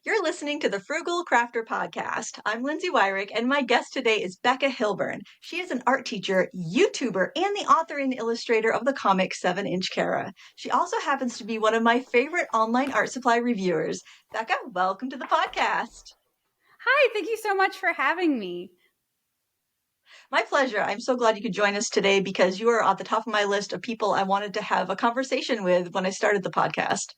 You're listening to the Frugal Crafter podcast. I'm Lindsay Weirich, and my guest today is Becca Hillburn. She is an art teacher, YouTuber, and the author and illustrator of the comic 7-Inch Kara. She also happens to be one of my favorite online art supply reviewers. Becca, welcome to the podcast. Hi, thank you so much for having me. My pleasure. I'm so glad you could join us today because you are at the top of my list of people I wanted to have a conversation with when I started the podcast.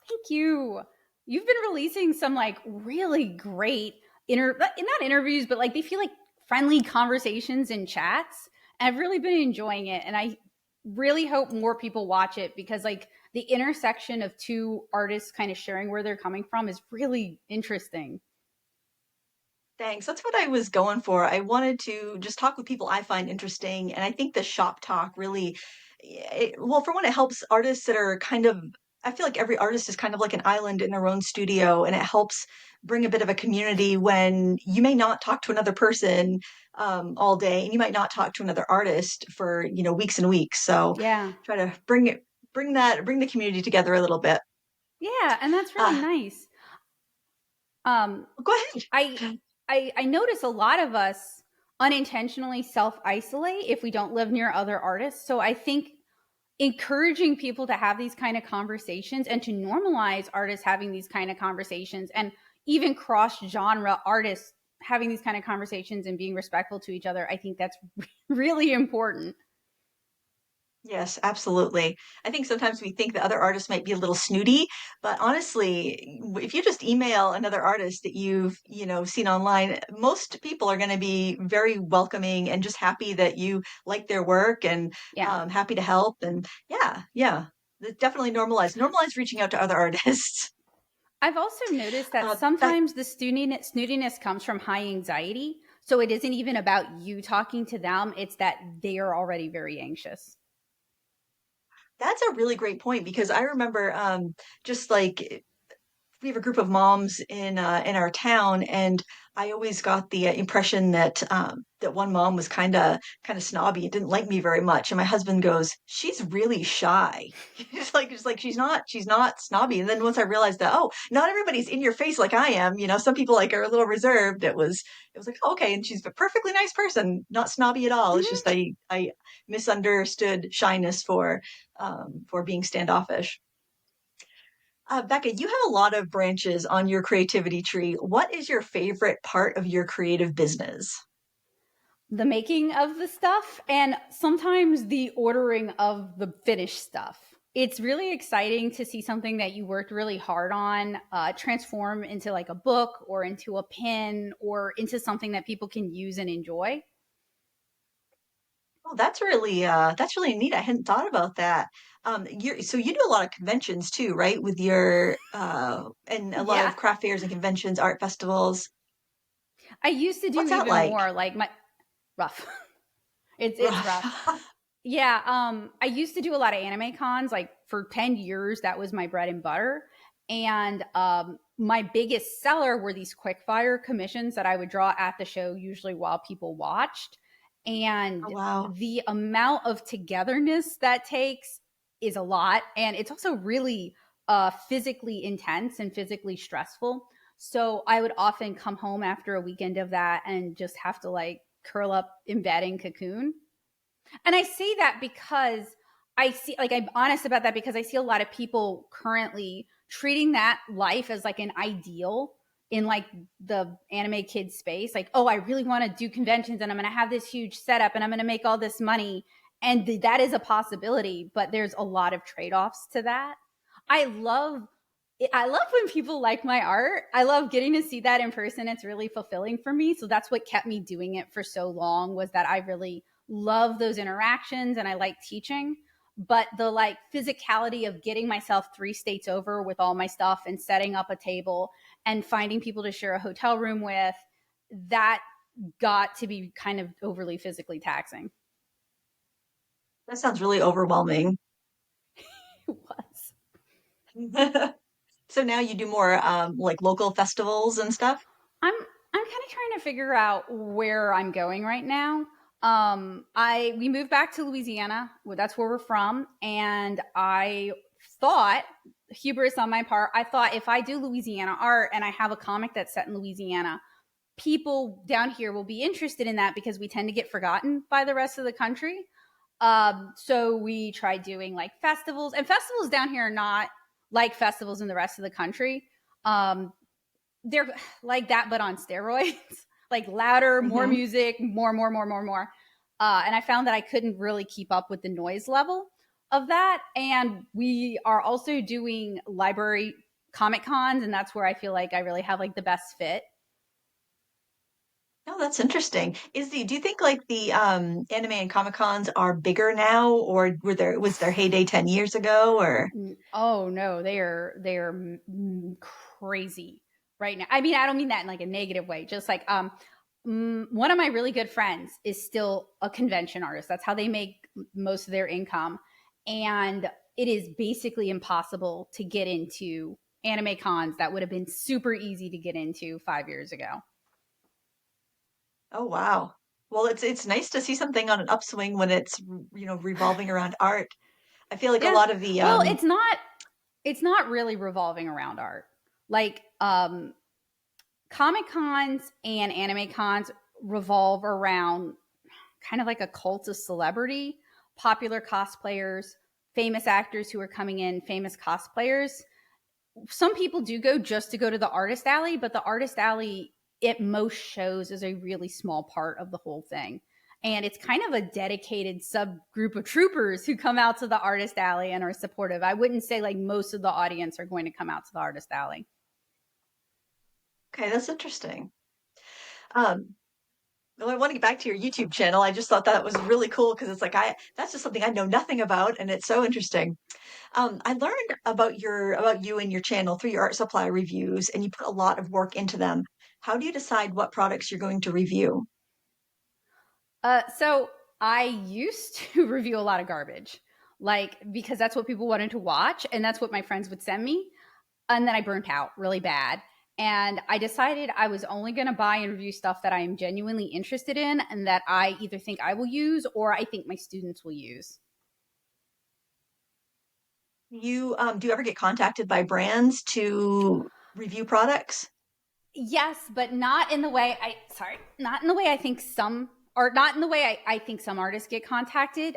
Thank you. You've been releasing some really great not interviews, but they feel like friendly conversations and chats. I've really been enjoying it, and I really hope more people watch it because the intersection of two artists kind of sharing where they're coming from is really interesting. Thanks. That's what I was going for. I wanted to just talk with people I find interesting, and I think the shop talk really, well, for one, it helps artists that are kind of. I feel like every artist is kind of like an island in their own studio, and it helps bring a bit of a community when you may not talk to another person all day, and you might not talk to another artist for weeks and weeks. So Yeah. try to bring the community together a little bit. Yeah, and that's really Uh, nice. Um, Go ahead. I I notice a lot of us unintentionally self-isolate if we don't live near other artists. So I think encouraging people to have these kind of conversations and to normalize artists having these kind of conversations and even cross-genre artists having these kind of conversations and being respectful to each other, I think that's really important. Yes, absolutely. I think sometimes we think that other artists might be a little snooty, but honestly, if you just email another artist that you've seen online, most people are going to be very welcoming and just happy that you like their work and Yeah. happy to help. And yeah, definitely normalize reaching out to other artists. I've also noticed that That sometimes the snootiness comes from high anxiety. So it isn't even about you talking to them, it's that they are already very anxious. that's a really great point because I remember just like we have a group of moms in our town, and I always got the impression that that one mom was kind of snobby and didn't like me very much. And my husband goes, "She's really shy." It's like she's not snobby. And then once I realized that, oh, not everybody's in your face like I am. Some people like are a little reserved. It was like, oh, okay, and she's a perfectly nice person, not snobby at all. It's Mhm. just I misunderstood shyness for being standoffish. Becca, you have a lot of branches on your creativity tree. What is your favorite part of your creative business? The making of the stuff and sometimes the ordering of the finished stuff. It's really exciting to see something that you worked really hard on transform into like a book or into a pin or into something that people can use and enjoy. Oh, that's really neat. I hadn't thought about that. So you do a lot of conventions too, right? With your and a lot Yeah. of craft fairs and conventions, art festivals. I used to do What's that even like? more like my rough. It's rough. Rough. Yeah, I used to do a lot of anime cons. Like for 10 years, that was my bread and butter. And my biggest seller were these quick fire commissions that I would draw at the show, usually while people watched. Oh, And wow. the amount of togetherness that takes is a lot. And it's also really physically intense and physically stressful. So I would often come home after a weekend of that and just have to like curl up in bed and cocoon. And I say that because I see, like, I'm honest about that because I see a lot of people currently treating that life as like an ideal in like the anime kid space. Like, oh, I really want to do conventions and I'm going to have this huge setup and I'm going to make all this money. And that is a possibility, but there's a lot of trade offs to that. I love I love when people like my art. I love getting to see that in person. It's really fulfilling for me. So that's what kept me doing it for so long was that I really love those interactions and I like teaching. But the like physicality of getting myself 3 states over with all my stuff and setting up a table and finding people to share a hotel room with, that got to be kind of overly physically taxing. That sounds really overwhelming. It was. So now you do more like local festivals and stuff? I'm kind of trying to figure out where I'm going right now. I we moved back to Louisiana. Well, that's where we're from, and I thought, hubris on my part. I thought if I do Louisiana art and I have a comic that's set in Louisiana, people down here will be interested in that because we tend to get forgotten by the rest of the country. So we tried doing like festivals, and festivals down here are not like festivals in the rest of the country. Um, they're like that, but on steroids, like louder, more Hmm. music, more. And I found that I couldn't really keep up with the noise level of that. And we are also doing library comic cons, and that's where I feel like I really have like the best fit. Oh, that's interesting. Do you think like the anime and Comic Cons are bigger now, or was their heyday 10 years ago, or Oh no, they are crazy right now. I mean, I don't mean that in like a negative way. Just like one of my really good friends is still a convention artist. That's how they make most of their income, and it is basically impossible to get into anime cons that would have been super easy to get into 5 years ago. oh wow. Well, it's nice to see something on an upswing when it's revolving around art. I feel like a Yeah. lot of the Well, it's not really revolving around art. Like Comic Cons and anime cons revolve around kind of like a cult of celebrity, popular cosplayers, famous actors who are coming in, famous cosplayers. Some people do go just to go to the artist alley, but the artist alley at most shows is a really small part of the whole thing. And it's kind of a dedicated subgroup of troopers who come out to the artist alley and are supportive. I wouldn't say like most of the audience are going to come out to the artist alley. Okay, that's interesting. Um, well, I want to get back to your YouTube channel. I just thought that was really cool because it's like that's just something I know nothing about, and it's so interesting. I learned about you and your channel through your art supply reviews, and you put a lot of work into them. How do you decide what products you're going to review? So I used to review a lot of garbage, like because that's what people wanted to watch, and that's what my friends would send me. And then I burnt out really bad. And I decided I was only going to buy and review stuff that I am genuinely interested in and that I either think I will use or I think my students will use. Do you ever get contacted by brands to review products? Yes, but not in the way not in the way I think some, or not in the way I think some artists get contacted.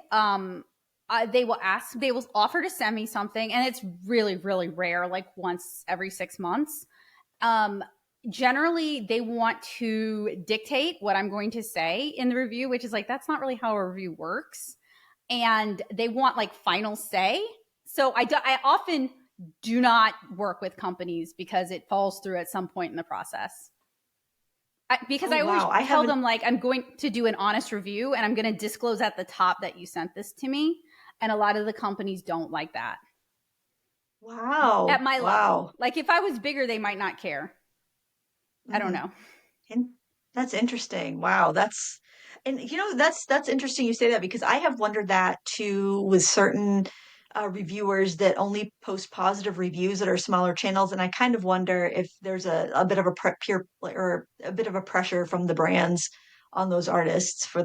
They will offer to send me something, and it's really, really rare, like once every 6 months. Um, Generally, they want to dictate what I'm going to say in the review, which is like, that's not really how a review works. And they want like final say. So I often do not work with companies because it falls through at some point in the process. Because Oh I always wow, I tell haven't. them like I'm going to do an honest review and I'm going to disclose at the top that you sent this to me. And a lot of the companies don't like that at Wow, my level. wow. Like if I was bigger, they might not care. I don't Hmm. know. And that's interesting. Wow, that's interesting you say that because I have wondered that too with certain reviewers that only post positive reviews that are smaller channels, and I kind of wonder if there's a bit of a peer or a bit of a pressure from the brands on those artists for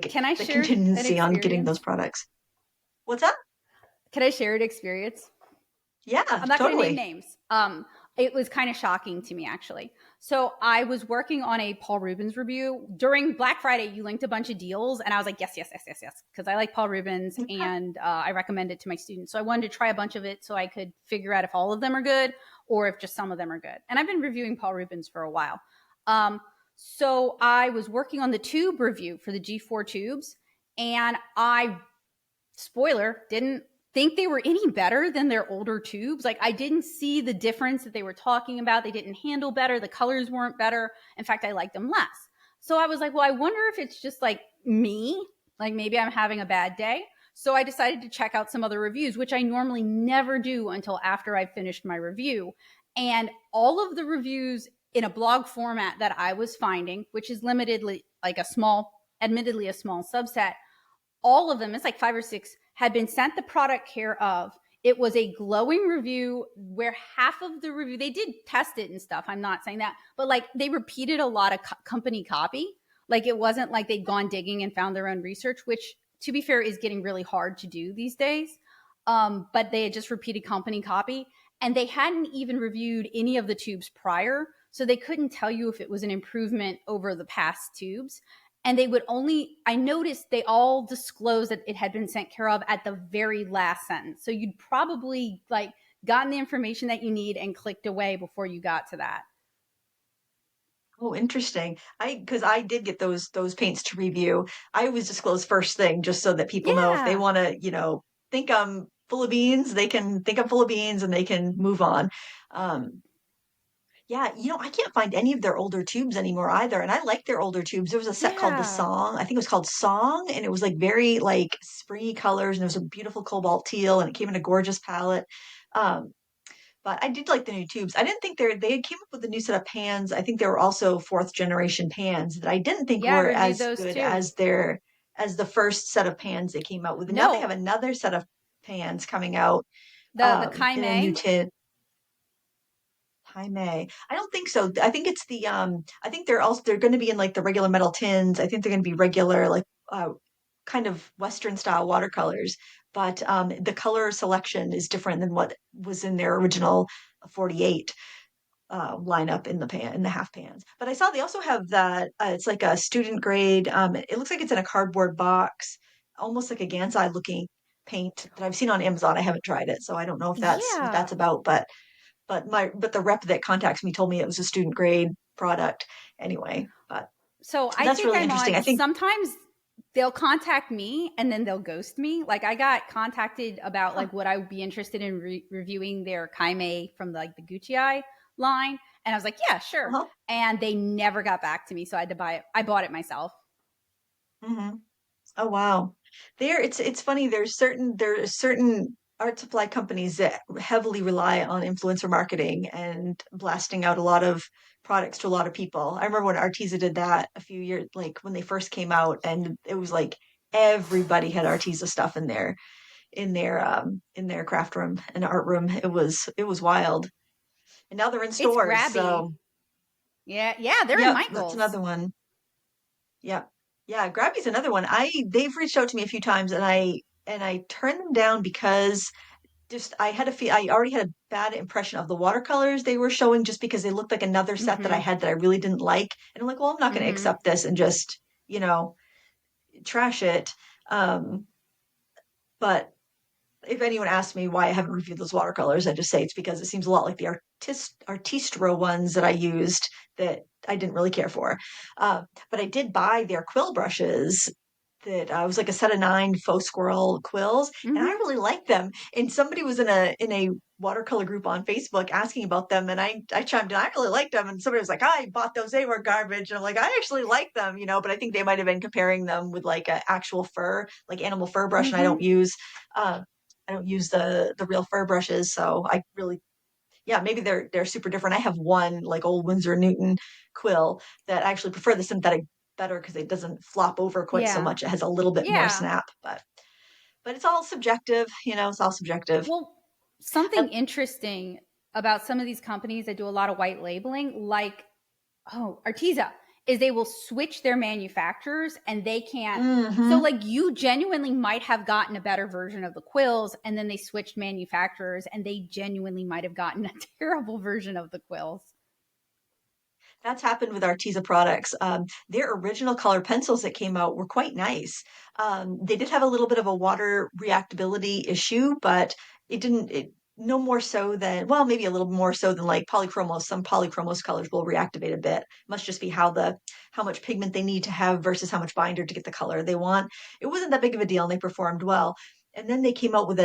Can I the share an contingency on getting those experience? products. What's that? Can I share an experience? Yeah, I'm not going to name totally. names. It was kind of shocking to me, actually. So I was working on a Paul Rubens review during Black Friday. You linked a bunch of deals, and I was like, yes, yes, yes, yes, yes, because I like Paul Rubens and I recommend it to my students. So I wanted to try a bunch of it so I could figure out if all of them are good or if just some of them are good. And I've been reviewing Paul Rubens for a while. Um, so I was working on the tube review for the G4 tubes, and I, spoiler, didn't think they were any better than their older tubes. Like I didn't see the difference that they were talking about. They didn't handle better. The colors weren't better. In fact, I liked them less. So I was like, well, I wonder if it's just like me, like maybe I'm having a bad day. So I decided to check out some other reviews, which I normally never do until after I've finished my review. And all of the reviews in a blog format that I was finding, which is limitedly like a small, admittedly a small subset, all of them, it's like five or six, had been sent the product care of. It was a glowing review where half of the review, they did test it and stuff. I'm not saying that, but like they repeated a lot of company copy. Like it wasn't like they'd gone digging and found their own research, which to be fair is getting really hard to do these days. But they had just repeated company copy. and they hadn't even reviewed any of the tubes prior, so they couldn't tell you if it was an improvement over the past tubes. And they would only, I noticed they all disclosed that it had been sent care of at the very last sentence. So you'd probably like gotten the information that you need and clicked away before you got to that. Oh, interesting. Because I did get those paints to review. I always disclose first thing just so that people know if they Yeah. want to, think I'm full of beans, they can think I'm full of beans and they can move on. Um, yeah, I can't find any of their older tubes anymore either. And I like their older tubes. There was a set called The Yeah. Song. I think it was called Song, and it was like very like springy colors, and there was a beautiful cobalt teal, and it came in a gorgeous palette. Um, but I did like the new tubes. I didn't think they came up with a new set of pans. I think they were also fourth generation pans that I didn't think Yeah, I were reviewed as those good too. as the first set of pans they came out with. And now they have No, another set of pans coming out the in a new Kaime. tin. High May. I don't think so. I think it's the I think they're going to be in like the regular metal tins. I think they're going to be regular like kind of Western style watercolors, but the color selection is different than what was in their original 48 lineup in the half pans. But I saw they also have that it's like a student grade. It looks like it's in a cardboard box, almost like a Gansai looking paint that I've seen on Amazon. I haven't tried it, so I don't know if that's what Yeah. that's about. But the rep that contacts me told me it was a student grade product anyway. But So I that's think really I'm interesting. I on, think, sometimes they'll contact me and then they'll ghost me. Like I got contacted about huh, like would I would be interested in reviewing their Kaime from like the Gucci Eye line, and I was like, yeah, sure. uh-huh. And they never got back to me, so I had to buy it. I bought it myself. Hmm. Oh wow. It's funny, there are certain art supply companies that heavily rely on influencer marketing and blasting out a lot of products to a lot of people. I remember when Arteza did that a few years like when they first came out, and it was like everybody had Arteza stuff in their craft room and art room. It was wild. And now they're in It's stores, grabby. so Yeah, yeah, they're in yep, that's Michael's. another one. Yeah. Yeah, Grabby's another one. They've reached out to me a few times, and I turned them down because just I already had a bad impression of the watercolors they were showing just because they looked like another set that I Mm-hmm. had that I really didn't like. And I'm like, well, I'm not going to Mm-hmm. accept this and just, trash it. Um, but if anyone asks me why I haven't reviewed those watercolors, I just say it's because it seems a lot like the Artistro ones that I used that I didn't really care for. But I did buy their quill brushes that was like a set of 9 faux squirrel quills, and I Mm-hmm. really liked them. And somebody was in a watercolor group on Facebook asking about them, and I chimed in, I really liked them, and somebody was like, I bought those, they were garbage, and I'm like, I actually like them, but I think they might have been comparing them with like an actual fur, like animal fur brush, and I don't Mm-hmm. use. The real fur brushes, so I really, yeah, maybe they're super different. I have one like old Winsor Newton quill that I actually prefer the synthetic better because it doesn't flop over quite so Yeah. much. It has a little bit more Yeah. snap, but it's all subjective, it's all subjective. Well, something And, interesting about some of these companies that do a lot of white labeling, like Arteza, is they will switch their manufacturers and they can't. So, mm-hmm. like, you genuinely might have gotten a better version of the quills, and then they switched manufacturers, and they genuinely might have gotten a terrible version of the quills. That's happened with Arteza products. Their original color pencils that came out were quite nice. They did have a little bit of a water reactability issue, but no more so than, well, maybe a little more so than like polychromos. Some polychromos colors will reactivate a bit. Must just be how much pigment they need to have versus how much binder to get the color they want. It wasn't that big of a deal, and they performed well. And then they came out with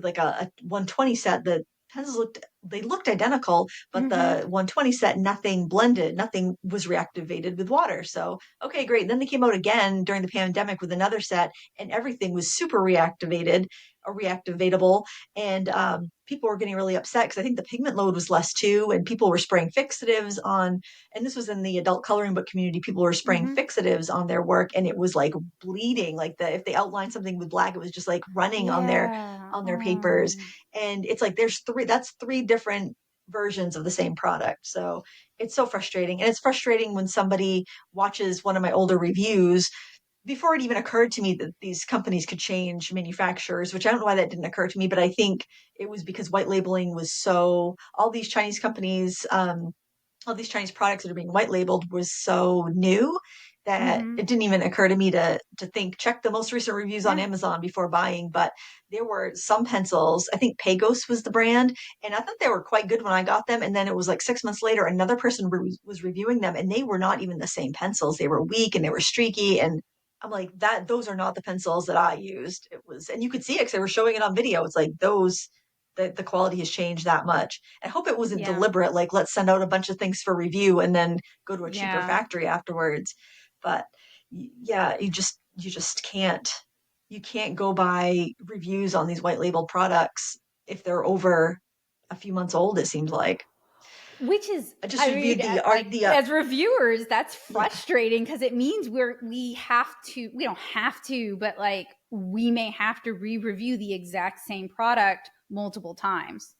like a 120 set. The pencils looked identical, but Mm-hmm. the 120 set, nothing blended, nothing was reactivated with water. So, okay, great. And then they came out again during the pandemic with another set, and everything was super reactivated or reactivatable. And people were getting really upset because I think the pigment load was less too, and people were spraying fixatives on, and this was in the adult coloring book community, people were spraying Mm-hmm. fixatives on their work, and it was like bleeding. Like if they outlined something with black, it was just like running on their Yeah. on their papers. Oh. And it's like that's three different versions of the same product. So it's so frustrating. And it's frustrating when somebody watches one of my older reviews before it even occurred to me that these companies could change manufacturers, which I don't know why that didn't occur to me, but I think it was because white labeling was so, all these Chinese companies, all these Chinese products that are being white labeled was so new that Mm-hmm. it didn't even occur to me to think check the most recent reviews on Yeah. Amazon before buying. But there were some pencils. I think Pagos was the brand, and I thought they were quite good when I got them. And then it was like 6 months later, another person was reviewing them, and they were not even the same pencils. They were weak and they were streaky, and I'm like that. Those are not the pencils that I used. It was, and you could see it because they were showing it on video. It's like those. The quality has changed that much. I hope it wasn't Yeah. deliberate, like let's send out a bunch of things for review and then go to a cheaper Yeah. factory afterwards. But yeah, you just can't go by reviews on these white labeled products if they're over a few months old, it seems like. Which is, I just I mean, reviewed the art like the as reviewers, that's yeah. frustrating because it means we have to, we don't have to, but like we may have to re-review the exact same product multiple times.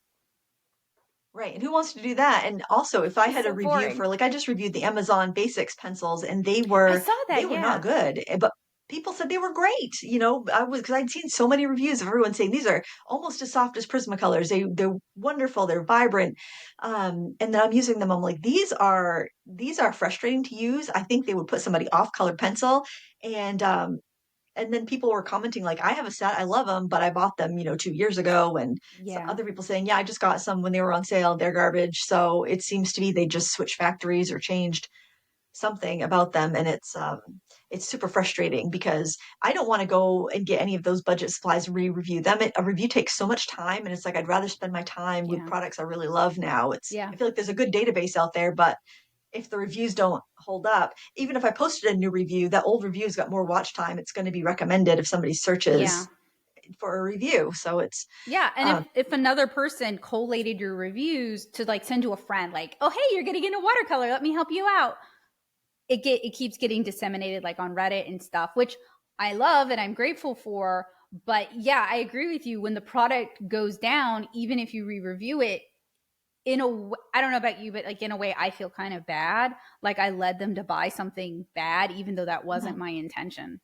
Right. And who wants to do that? And also, if I It's had a so review boring. for like I just reviewed the Amazon Basics pencils and I saw they that, were not yeah. good, but people said they were great. I was because I'd seen so many reviews of everyone saying these are almost as soft as Prismacolors. They're wonderful, they're vibrant. And then I'm using them. I'm like, these are frustrating to use. I think they would put somebody off colored pencil. And and then people were commenting like I have a set, I love them, but I bought them 2 years ago. And some Yeah. other people saying yeah, I just got some when they were on sale, they're garbage. So it seems to be they just switched factories or changed something about them. And it's super frustrating because I don't want to go and get any of those budget supplies and re-review them. A review takes so much time, and it's like I'd rather spend my time with Yeah. products I really love now. Yeah. I feel like there's a good database out there, but if the reviews don't hold up, even if I posted a new review, that old review's got more watch time. It's going to be recommended if somebody Yeah. searches for a review. So it's, Yeah, and um, if another person collated your reviews to like send to a friend, like, oh hey, you're getting into watercolor, let me help you out. It keeps getting disseminated like on Reddit and stuff, which I love and I'm grateful for. But yeah, I agree with you. When the product goes down, even if you re-review it, I don't know about you, but like in a way, I feel kind of bad. Like I led them to buy something bad, even though that wasn't mhm. my intention.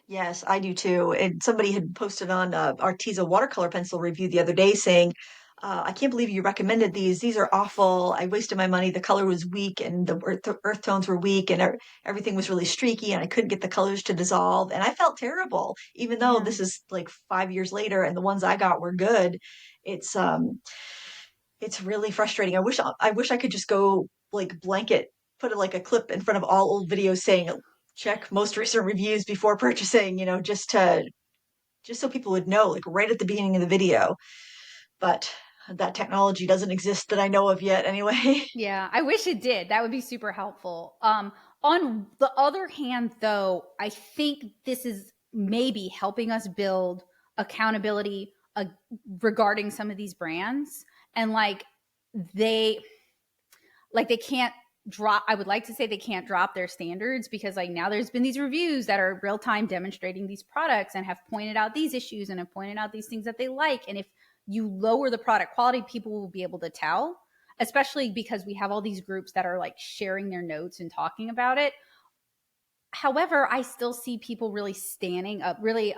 Yes, I do too. And somebody had posted on Arteza watercolor pencil review the other day saying, I can't believe you recommended these. These are awful. I wasted my money. The color was weak and the earth tones were weak and everything was really streaky and I couldn't get the colors to dissolve. And I felt terrible, even though Yeah. this is like 5 years later and the ones I got were good. It's it's really frustrating. I wish I could just go like blanket, put like a clip in front of all old videos saying check most recent reviews before purchasing, just so people would know, like right at the beginning of the video. But that technology doesn't exist that I know of yet anyway. Yeah, I wish it did. That would be super helpful. On the other hand, though, I think this is maybe helping us build accountability regarding some of these brands. And they they can't drop, I would like to say they can't drop their standards, because like now there's been these reviews that are real time demonstrating these products and have pointed out these issues and have pointed out these things that they like. And if you lower the product quality, people will be able to tell, especially because we have all these groups that are like sharing their notes and talking about it. However, I still see people really standing up, really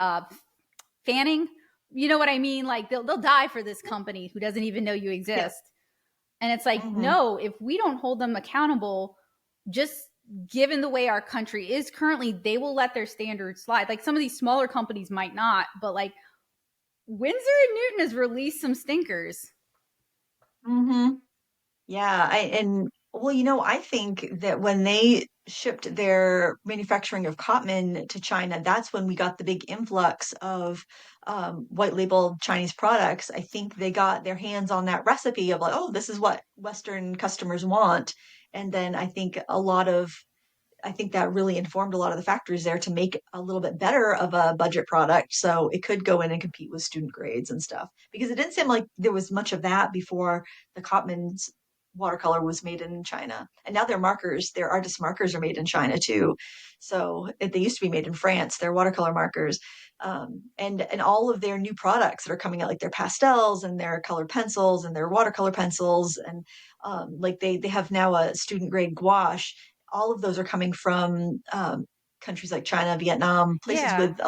fanning, you know what I mean? Like they'll die for this company who doesn't even know you Yeah. exist. And it's like, Hmm. no, if we don't hold them accountable, just given the way our country is currently, they will let their standards slide. Like some of these smaller companies might not, but like Winsor and Newton has released some stinkers. Hmm. Yeah, and well, I think that when they shipped their manufacturing of cotton to China, that's when we got the big influx of white label Chinese products. I think they got their hands on that recipe of like, oh, this is what Western customers want. And then I think that really informed a lot of the factories there to make a little bit better of a budget product so it could go in and compete with student grades and stuff. Because it didn't seem like there was much of that before the Cotman's watercolor was made in China. And now their artist markers are made in China too. So they used to be made in France, their watercolor markers. And all of their new products that are coming out, like their pastels and their colored pencils and their watercolor pencils, and like they have now a student grade gouache. All of those are coming from countries like China, Vietnam, places Yeah. with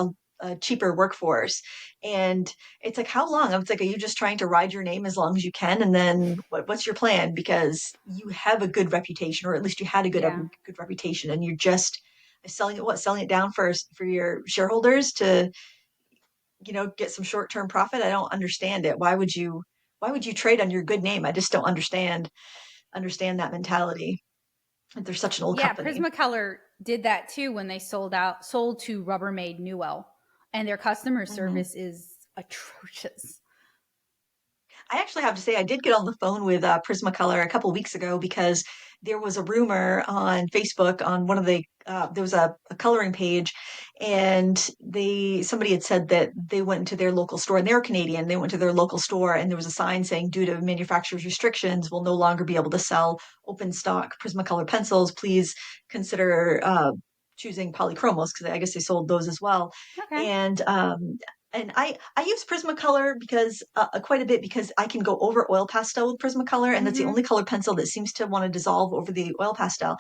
a cheaper workforce. And it's like, how long? It's like, are you just trying to ride your name as long as you can? And then what's your plan? Because you have a good reputation, or at least you had a Yeah. good reputation, and you're just selling it, selling it down for your shareholders to, get some short-term profit. I don't understand it. Why would you trade on your good name? I just don't understand that mentality. They're such an old Yeah, company. Prismacolor did that too when they sold to Rubbermaid Newell, and their customer Hmm. service is atrocious. I actually have to say I did get on the phone with Prismacolor a couple weeks ago because there was a rumor on Facebook on one of there was a coloring page, and somebody had said that they went into their local store, and they're Canadian. They went to their local store, and there was a sign saying, due to manufacturer's restrictions, we'll no longer be able to sell open stock Prismacolor pencils. Please consider choosing polychromos, because I guess they sold those as well. Okay. And I use Prismacolor because quite a bit, because I can go over oil pastel with Prismacolor, and that's the Mm-hmm. only color pencil that seems to want to dissolve over the oil pastel.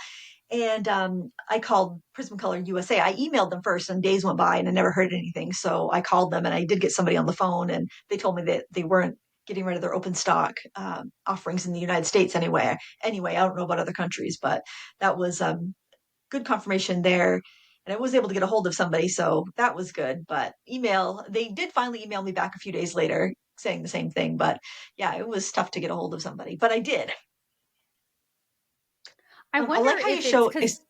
And I called Prismacolor USA. I emailed them first, and days went by and I never heard anything. So I called them, and I did get somebody on the phone, and they told me that they weren't getting rid of their open stock offerings in the United States anyway. Anyway, I don't know about other countries, but that was good confirmation there. And I was able to get a hold of somebody, so that was good. But they did finally email me back a few days later saying the same thing. But yeah, it was tough to get a hold of somebody, but I did. I I wonder like how you if it's show because is.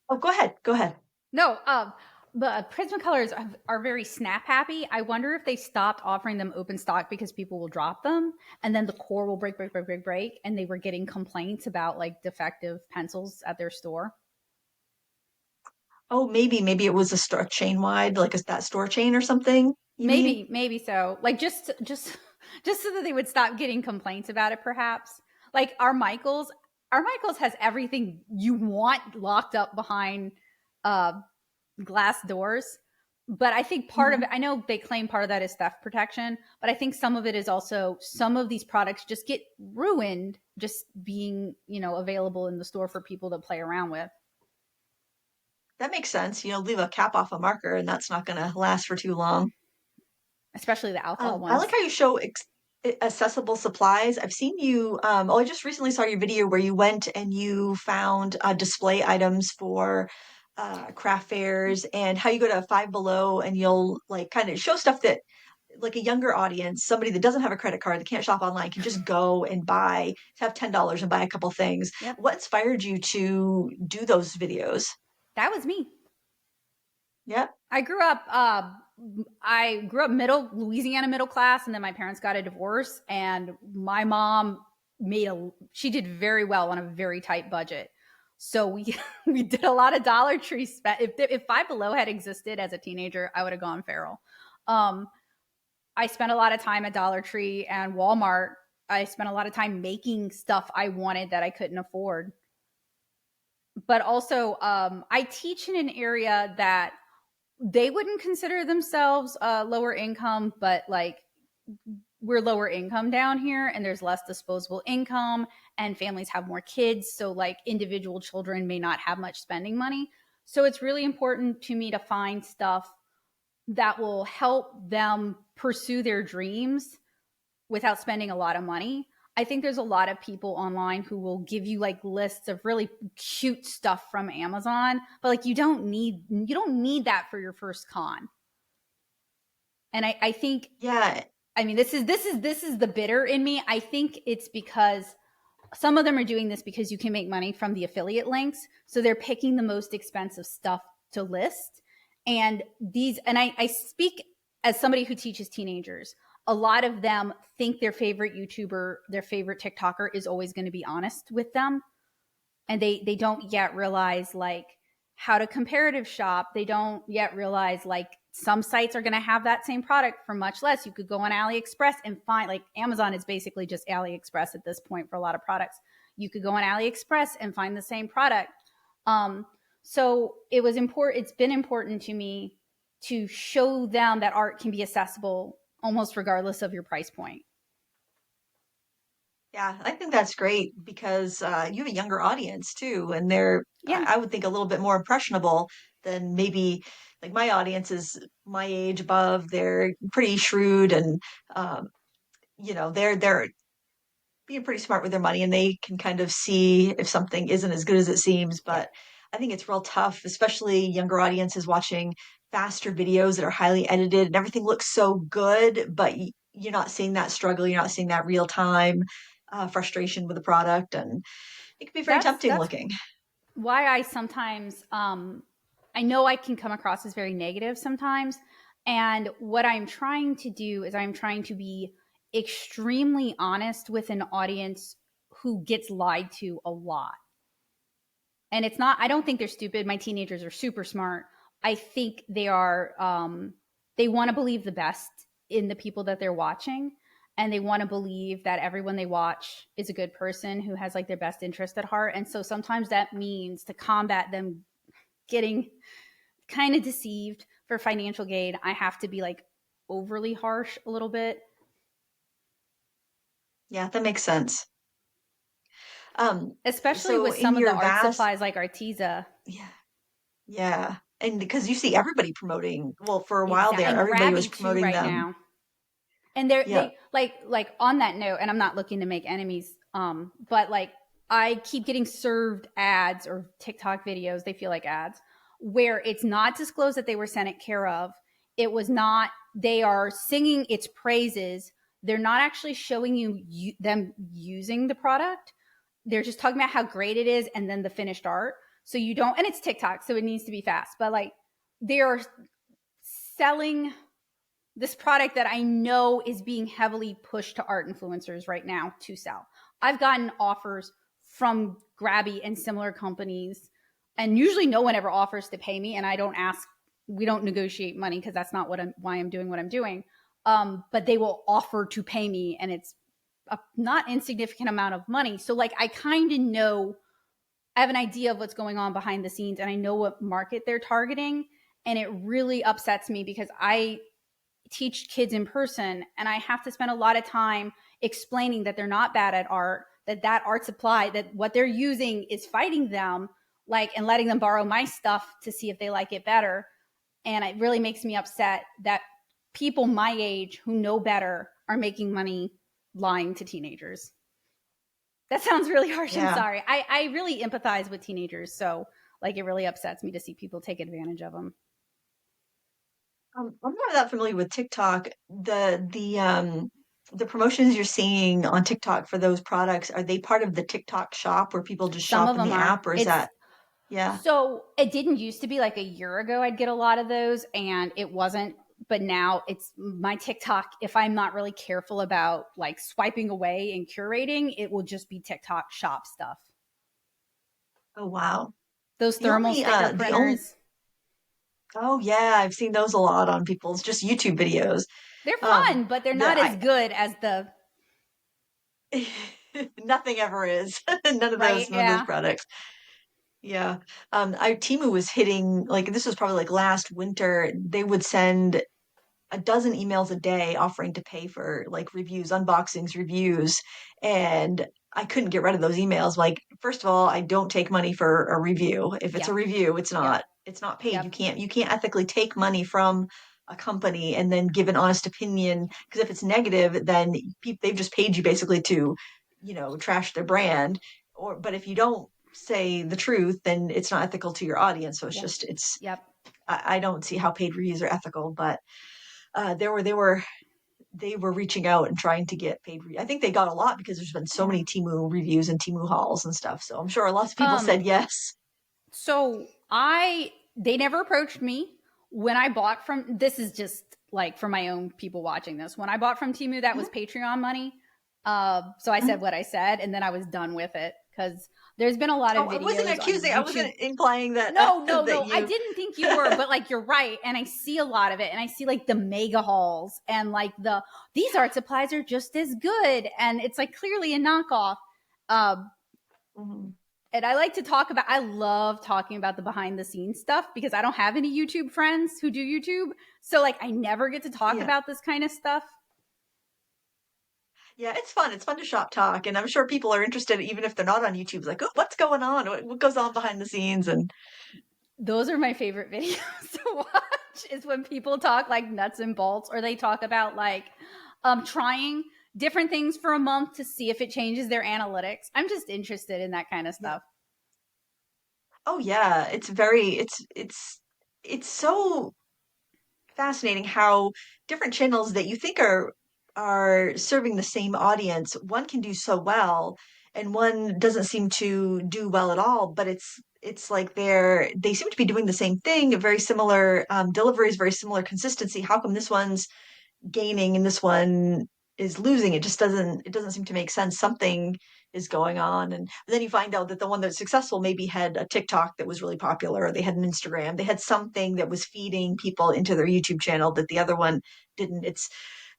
Oh, go ahead. Go ahead. no, the Prismacolors are very snap happy. I wonder if they stopped offering them open stock because people will drop them, and then the core will break, and they were getting complaints about like defective pencils at their store. Oh, maybe it was a store chain wide, like that store chain or something. You mean? Maybe so. Like just so that they would stop getting complaints about it, perhaps. Like our Michaels has everything you want locked up behind uh glass doors. But I think part of Mhm. it, I know they claim part of that is theft protection, but I think some of it is also some of these products just get ruined just being, available in the store for people to play around with, That makes sense. Leave a cap off a marker, and that's not going to last for too long. especially the alcohol I like ones. how you show accessible supplies. I've seen you. I just recently saw your video where you went and you found display items for craft fairs, and how you go to Five Below and you'll like kind of show stuff that like a younger audience, somebody that doesn't have a credit card, that can't shop online, can just go and have $10 and buy a couple things. Yep. What inspired you to do those videos? That was me. Yep. I grew up. I grew up Louisiana middle class, and then my parents got a divorce, and my mom she did very well on a very tight budget. So we we did a lot of Dollar Tree spend. If Five Below had existed as a teenager, I would have gone feral. Um, I spent a lot of time at Dollar Tree and Walmart. I spent a lot of time making stuff I wanted that I couldn't afford. But also, I teach in an area that they wouldn't consider themselves lower income, but like we're lower income down here and there's less disposable income and families have more kids. So, like, individual children may not have much spending money. So, it's really important to me to find stuff that will help them pursue their dreams without spending a lot of money. I think there's a lot of people online who will give you like lists of really cute stuff from Amazon, but like you don't need that for your first con. And I think, Yeah. I mean, this is the bitter in me. I think it's because some of them are doing this because you can make money from the affiliate links. So they're picking the most expensive stuff to list. And I speak as somebody who teaches teenagers. A lot of them think their favorite YouTuber, their favorite TikToker is always going to be honest with them. And they don't yet realize like how to comparative shop. They don't yet realize like some sites are going to have that same product for much less. You could go on AliExpress and find, like, Amazon is basically just AliExpress at this point for a lot of products. You could go on AliExpress and find the same product. Um, so it was important. It's been important to me to show them that art can be accessible almost regardless of your price point. Yeah, I think that's great because you have a younger audience too, and they're, Yeah, I would think, a little bit more impressionable than maybe like my audience is my age above. They're pretty shrewd and um, they're being pretty smart with their money and they can kind of see if something isn't as good as it seems. yeah. But I think it's real tough, especially younger audiences watching faster videos that are highly edited and everything looks so good, but you're not seeing that struggle. You're not seeing that real time frustration with the product, and it can be very tempting That's looking. why I sometimes I know I can come across as very negative sometimes. And what I'm trying to do is I'm trying to be extremely honest with an audience who gets lied to a lot. And it's not, I don't think they're stupid. My teenagers are super smart. I think they are they want to believe the best in the people that they're watching, and they want to believe that everyone they watch is a good person who has like their best interest at heart. And so sometimes that means to combat them getting kind of deceived for financial gain, I have to be like overly harsh a little bit. Yeah, that makes sense. Especially So with in some of the your art vast, supplies like Arteza. yeah, yeah, and because you see everybody promoting, well, for a while there, And everybody was Grabby too promoting right them. now. And they're Yeah. they like on that note, and I'm not looking to make enemies, but like I keep getting served ads or TikTok videos, they feel like ads, where it's not disclosed that they were sent care of. It was not, they are singing its praises. They're not actually showing them using the product. They're just talking about how great it is and then the finished art. So you don't, and it's TikTok, so it needs to be fast, but like they are selling this product that I know is being heavily pushed to art influencers right now to sell. I've gotten offers from Grabby and similar companies, and usually no one ever offers to pay me, and I don't ask. We don't negotiate money because that's not why I'm doing what I'm doing. But they will offer to pay me, and it's a not insignificant amount of money. So like I kind of know, I have an idea of what's going on behind the scenes, and I know what market they're targeting, and it really upsets me because I teach kids in person and I have to spend a lot of time explaining that they're not bad at art, that art supply, that what they're using is fighting them, like, and letting them borrow my stuff to see if they like it better. And it really makes me upset that people my age who know better are making money lying to teenagers. That sounds really harsh. I'm Yeah. sorry. I really empathize with teenagers. So like it really upsets me to see people take advantage of them. I'm not that familiar with TikTok. The promotions you're seeing on TikTok for those products, are they part of the TikTok shop where people just Some shop of in them the are. app, or is It's that, yeah. So it didn't used to be like a year ago I'd get a lot of those and it wasn't, but now it's my TikTok. If I'm not really careful about like swiping away and curating, it will just be TikTok shop stuff. Oh wow. Those The thermal only sticker the only printers, Oh yeah, I've seen those a lot on people's just YouTube videos. they're Um fun, but they're the not as good as the nothing ever is. right. None of those Yeah. products. Yeah. I Temu was hitting, like, this was probably like last winter. They would send a dozen emails a day offering to pay for like reviews, unboxings, reviews, and I couldn't get rid of those emails. Like, first of all, I don't take money for a review. If it's Yep. a review, Yep. it's not paid. Yep. You can't ethically take money from a company and then give an honest opinion, because if it's negative, then they've just paid you basically to, trash their brand. Or but if you don't say the truth, then it's not ethical to your audience. So it's Yep. just it's Yep. I don't see how paid reviews are ethical, but they were reaching out and trying to get paid. I think they got a lot because there's been so Yeah. many Timu reviews and Timu hauls and stuff. So I'm sure lots of people Um, said yes. So they never approached me when I bought from, this is just like for my own people watching this. When I bought from Timu, that was Mhm, Patreon money. So I said mhm. what I said and then I was done with it because there's been a lot of Oh, I wasn't videos on accusing. I wasn't YouTube. implying that No, no, that no. I you. didn't think you were, but like you're right. And I see a lot of it. And I see like the mega hauls and like these art supplies are just as good. And it's like clearly a knockoff. Um, Mhm. and I like to talk about, I love talking about the behind the scenes stuff because I don't have any YouTube friends who do YouTube. So like I never get to talk Yeah. about this kind of stuff. Yeah, it's fun. It's fun to shop talk, and I'm sure people are interested even if they're not on YouTube. It's like, oh, what's going on? What goes on behind the scenes? And Those are my favorite videos to watch is when people talk like nuts and bolts or they talk about like trying different things for a month to see if it changes their analytics. I'm just interested in that kind of yeah. stuff. Oh yeah, it's so fascinating how different channels that you think are serving the same audience, one can do so well and one doesn't seem to do well at all, but it's like they seem to be doing the same thing, very similar deliveries, very similar consistency. How come this one's gaining and this one is losing? It doesn't seem to make sense. Something is going on. And then you find out that the one that's successful maybe had a TikTok that was really popular, or they had an Instagram, they had something that was feeding people into their YouTube channel that the other one didn't. It's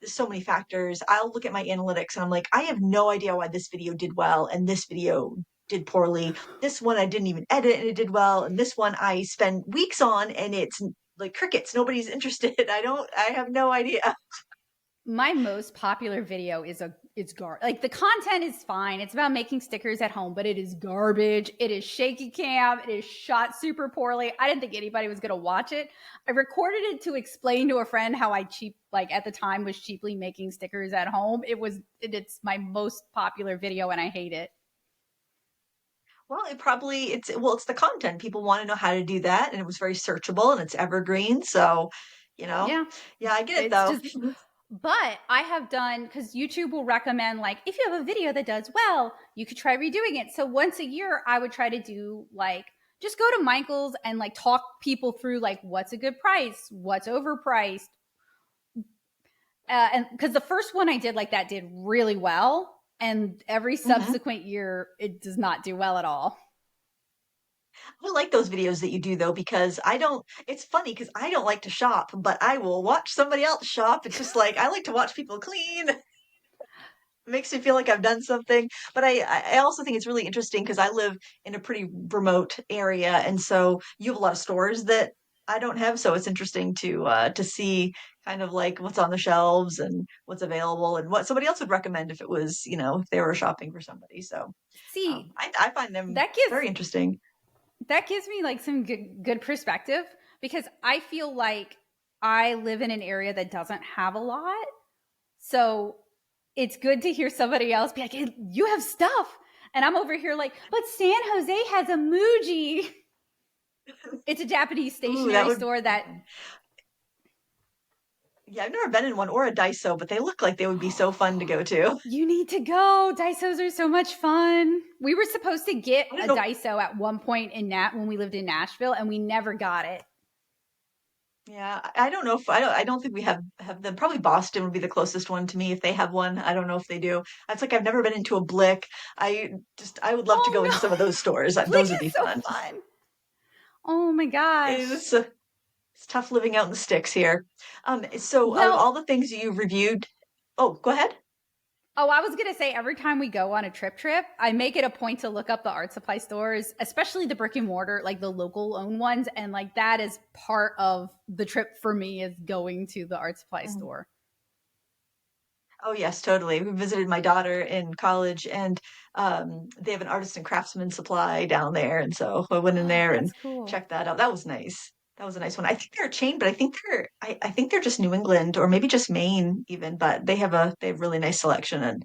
There's so many factors. I'll look at my analytics and I'm like, I have no idea why this video did well and this video did poorly. This one I didn't even edit and it did well, and this one I spent weeks on and it's like crickets. Nobody's interested. I have no idea. My most popular video is it's like the content is fine. It's about making stickers at home, but it is garbage. It is shaky cam. It is shot super poorly. I didn't think anybody was going to watch it. I recorded it to explain to a friend how I like at the time was cheaply making stickers at home. It's my most popular video and I hate it. Well, it's the content. People want to know how to do that, and it was very searchable and it's evergreen. So, you know, Yeah. yeah, I get it It's though. just but I have done because YouTube will recommend like if you have a video that does well, you could try redoing it. So once a year, I would try to do like just go to Michael's and like talk people through like what's a good price, what's overpriced, and because the first one I did like that did really well, and every Hmm. subsequent year it does not do well at all. I like those videos that you do though, because it's funny because I don't like to shop, but I will watch somebody else shop. It's just like I like to watch people clean. It makes me feel like I've done something. But I also think it's really interesting because I live in a pretty remote area, and so you have a lot of stores that I don't have. So it's interesting to see kind of like what's on the shelves and what's available and what somebody else would recommend if it was, if they were shopping for somebody. So See, I find them that gives very interesting. that gives me like some good perspective because I feel like I live in an area that doesn't have a lot. So it's good to hear somebody else be like, hey, you have stuff. And I'm over here like, but San Jose has a Muji. It's a Japanese Ooh, that stationery would. store that Yeah, I've never been in one or a Daiso, but they look like they would be so fun to go to. you need to go. Daisos are so much fun. We were supposed to get I don't a know. Daiso at one point in Nat when we lived in Nashville, and we never got it. Yeah, I don't know if I don't think we have them. Probably Boston would be the closest one to me if they have one. I don't know if they do. It's like I've never been into a Blick. I would love to go into Oh some of those stores. no, Blick Those would be is so fun. fun. Oh my gosh. It's it's tough living out in the sticks here. So of Well, all the things you reviewed, oh, go ahead. oh, I was gonna say every time we go on a trip, I make it a point to look up the art supply stores, especially the brick and mortar, like the local owned ones, and like that is part of the trip for me is going to the art supply Mhm. store. Oh yes, totally. We visited my daughter in college, and they have an artist and craftsman supply down there, and so I went in Oh, there and that's cool. checked that out. That was nice. That was a nice one. I think they're a chain, but I think they're just New England or maybe just Maine even, but they have really nice selection, and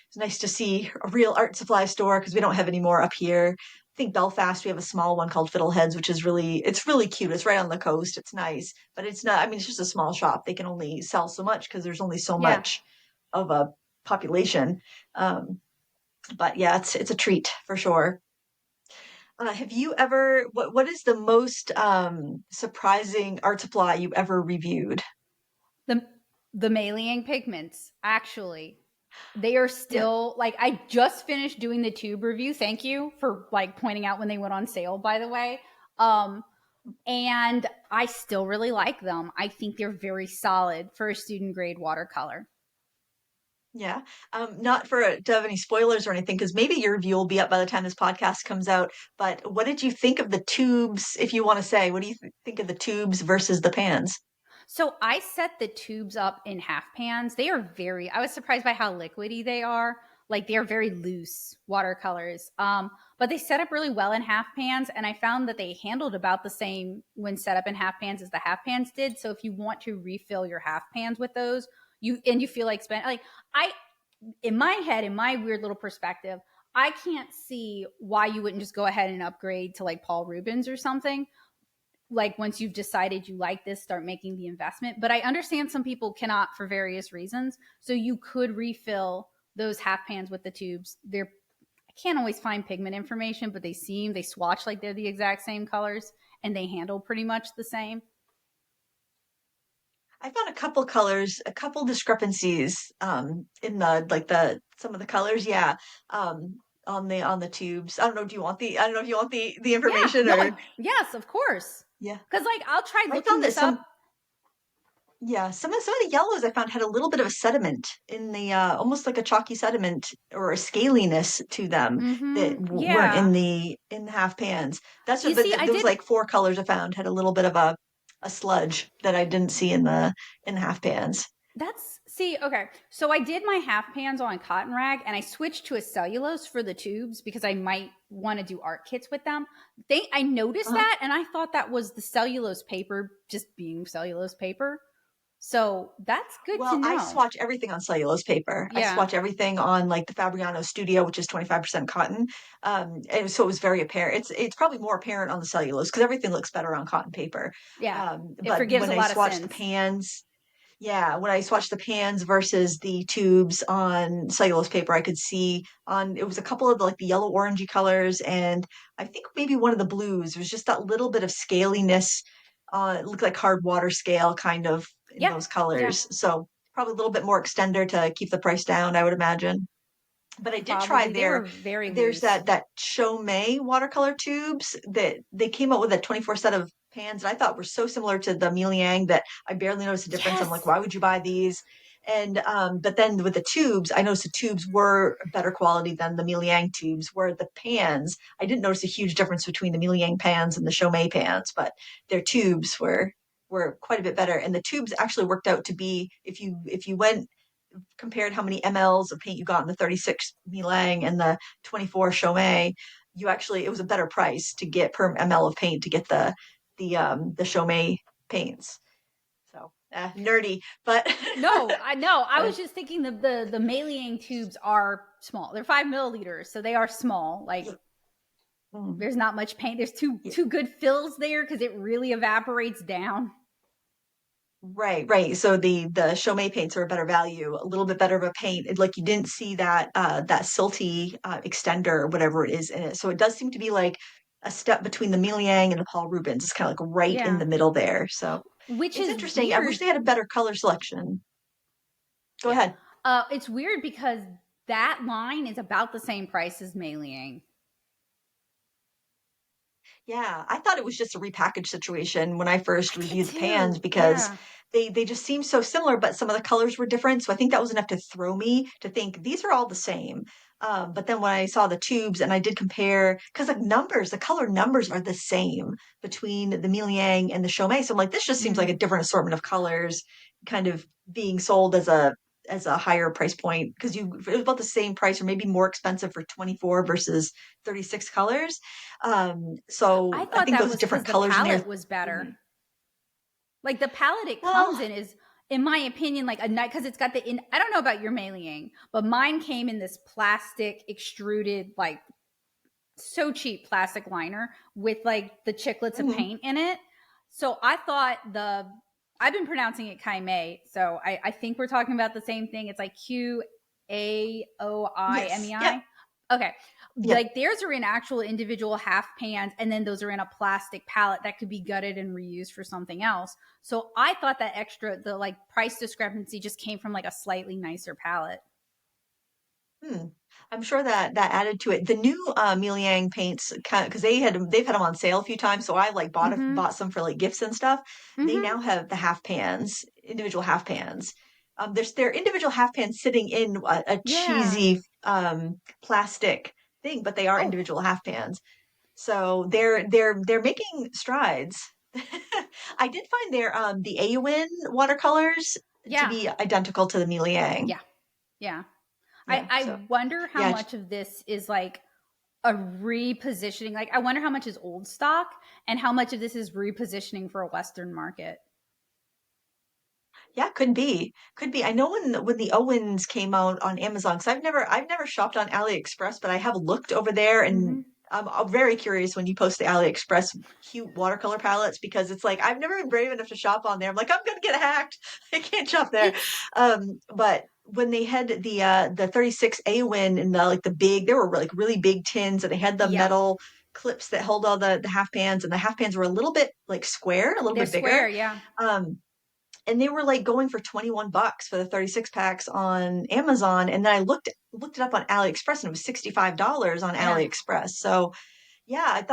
it's nice to see a real art supply store because we don't have any more up here. I think Belfast we have a small one called Fiddleheads, which is really cute. It's right on the coast. It's nice, but it's not. I mean, it's just a small shop. They can only sell so much because there's only so Yeah. much of a population. Um, but yeah, it's a treat for sure. Have you ever what is the most surprising art supply you ever reviewed? The the mailing pigments, actually. They are Yeah. still like I just finished doing the tube review. Thank you for like pointing out when they went on sale, by the way. Um, and I still really like them. I think they're very solid for a student grade watercolor. Yeah. Not to have any spoilers or anything, because maybe your review will be up by the time this podcast comes out. But what did you think of the tubes, if you want to say? What do you think of the tubes versus the pans? So I set the tubes up in half pans. They are I was surprised by how liquidy they are. Like they are very loose watercolors. But they set up really well in half pans. And I found that they handled about the same when set up in half pans as the half pans did. So if you want to refill your half pans with those, you feel like I, in my head, in my weird little perspective, I can't see why you wouldn't just go ahead and upgrade to like Paul Rubens or something. Like once you've decided you like this, start making the investment. But I understand some people cannot for various reasons. So you could refill those half pans with the tubes. I can't always find pigment information, but they swatch like they're the exact same colors and they handle pretty much the same. I found a couple colors, a couple discrepancies in the like the some of the colors, yeah. On the tubes. I don't know, I don't know if you want the Yeah, information or no, yes, of course. yeah. Because like I'll try I looking found that this up. some of the yellows I found had a little bit of a sediment in the almost like a chalky sediment or a scaliness to them that weren't Yeah. in the half pans. That's You what, but see, I there was did like four colors I found had a little bit of a sludge that I didn't see in the half pans. okay. So I did my half pans on cotton rag and I switched to a cellulose for the tubes because I might want to do art kits with them. I noticed Uh-huh. that and I thought that was the cellulose paper just being cellulose paper. So that's good to Well, I know. swatch everything on cellulose paper. I Yeah. swatch everything on like the Fabriano Studio, which is 25% cotton. And so it was very apparent. It's probably more apparent on the cellulose because everything looks better on cotton paper. Yeah. It But forgives when a I lot of swatch the sins. pans, yeah, when I swatched the pans versus the tubes on cellulose paper, I could see on it was a couple of the, like the yellow orangey colors, and I think maybe one of the blues. There was just that little bit of scaliness. It looked like hard water scale kind of in Yeah. those Yeah. colors. So probably a little bit more extender to keep the price down, I would imagine. But I did try Probably. They were very there's loose. that Chaumet watercolor tubes that they came out with a 24 set of pans that I thought were so similar to the Miele that I barely noticed a difference. I'm like, Yes. why would you buy these? And but then with the tubes, I noticed the tubes were better quality than the Miele tubes, where the pans, I didn't notice a huge difference between the Miele pans and the Chaumet pans, but their tubes were quite a bit better. And the tubes actually worked out to be if you went compared how many mLs of paint you got in the 36 Milang and the 24 Chaumet, you actually it was a better price to get per ml of paint to get the Chaumet paints. So nerdy, but No, I know. I uh, was just thinking the Malaying tubes are small. They're 5 milliliters, so they are small. Like mm, there's not much paint. There's yeah, two good fills there because it really evaporates down. right. So the Chaumet paints are a better value, a little bit better of a paint. Like you didn't see that silty extender or whatever it is in it. So it does seem to be like a step between the Miele and the Paul Rubens. It's kind of like right in Yeah, the middle there. So which it's is interesting. I wish weird. they had a better color selection. Go Yeah, ahead. it's weird because that line is about the same price as Malaying. Yeah, I thought it was just a repackaged situation when I I first did reviewed the pans too. because Yeah, they just seemed so similar, but some of the colors were different. So I think that was enough to throw me to think these are all the same. But then when I saw the tubes and I did compare, because the color numbers are the same between the Mieliang and the Chaumet. So I'm like, this just seems like a mm. different assortment of colors, kind of being sold as a higher price point because you it was about the same price or maybe more expensive for 24 versus 36 colors. I So I thought think that those was because different the colors in there. palette was better. Like the palette it Well, comes in is, in my opinion, like a night because it's got the in. I don't know about your Malaying, but mine came in this plastic extruded, like so cheap plastic liner with like the chiclets of mhm, paint in it. So I thought I've been pronouncing it Kaimei, so I think we're talking about the same thing. It's like yes, yep, Qaoimei. Okay. yep. Like theirs are in actual individual half pans, and then those are in a plastic palette that could be gutted and reused for something else. So I thought that the like price discrepancy just came from like a slightly nicer palette. Hmm. I'm sure that that added to it. The new Miele paints, kind of, because they've had them on sale a few times, so I like Mm-hmm. bought some for like gifts and stuff. They Mm-hmm. now have the half pans, individual half pans. There's their individual half pans sitting in a Yeah. cheesy plastic thing, but they are Oh, individual half pans. So they're making strides. I did find the Aowen watercolors to Yeah. be identical to the Neil Yang. Yeah. Yeah. I, Yeah, I so wonder how yeah, much of this is like a repositioning. Like, I wonder how much is old stock and how much of this is repositioning for a Western market. yeah, could be. Could be. I know when the Owens came out on Amazon, because I've never shopped on AliExpress, but I have looked over there, and Mm-hmm. I'm very curious when you post the AliExpress cute watercolor palettes, because it's like I've never been brave enough to shop on there. I'm like, I'm gonna get hacked. I can't shop there. It's, But when they had the 36 Awin and the big, they were like really big tins, and they had the yep. metal clips that held all the half pans, and the half pans were a little bit like square, a little They're bit bigger. square. Yeah. Um, and they were like going for 21 bucks for the 36 packs on Amazon. And then I looked it up on AliExpress, and it was $65 on Yeah. AliExpress. So yeah,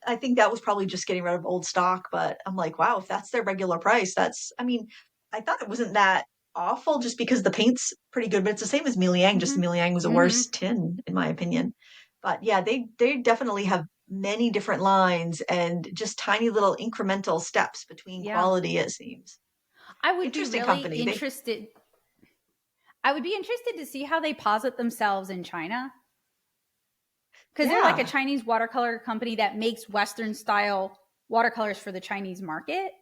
I think that was probably just getting rid of old stock, but I'm like, wow, if that's their regular price, I mean, I thought it wasn't that awful just because the paint's pretty good, but it's the same as Mill Yang, just Mm-hmm. Mill Yang was a Mm-hmm. worse tin, in my opinion. But yeah, they definitely have many different lines and just tiny little incremental steps between Yeah. quality, it seems. I would be Interesting really company. interested. I would be interested to see how they posit themselves in China, because they're like a Yeah. Chinese watercolor company that makes Western style watercolors for the Chinese market.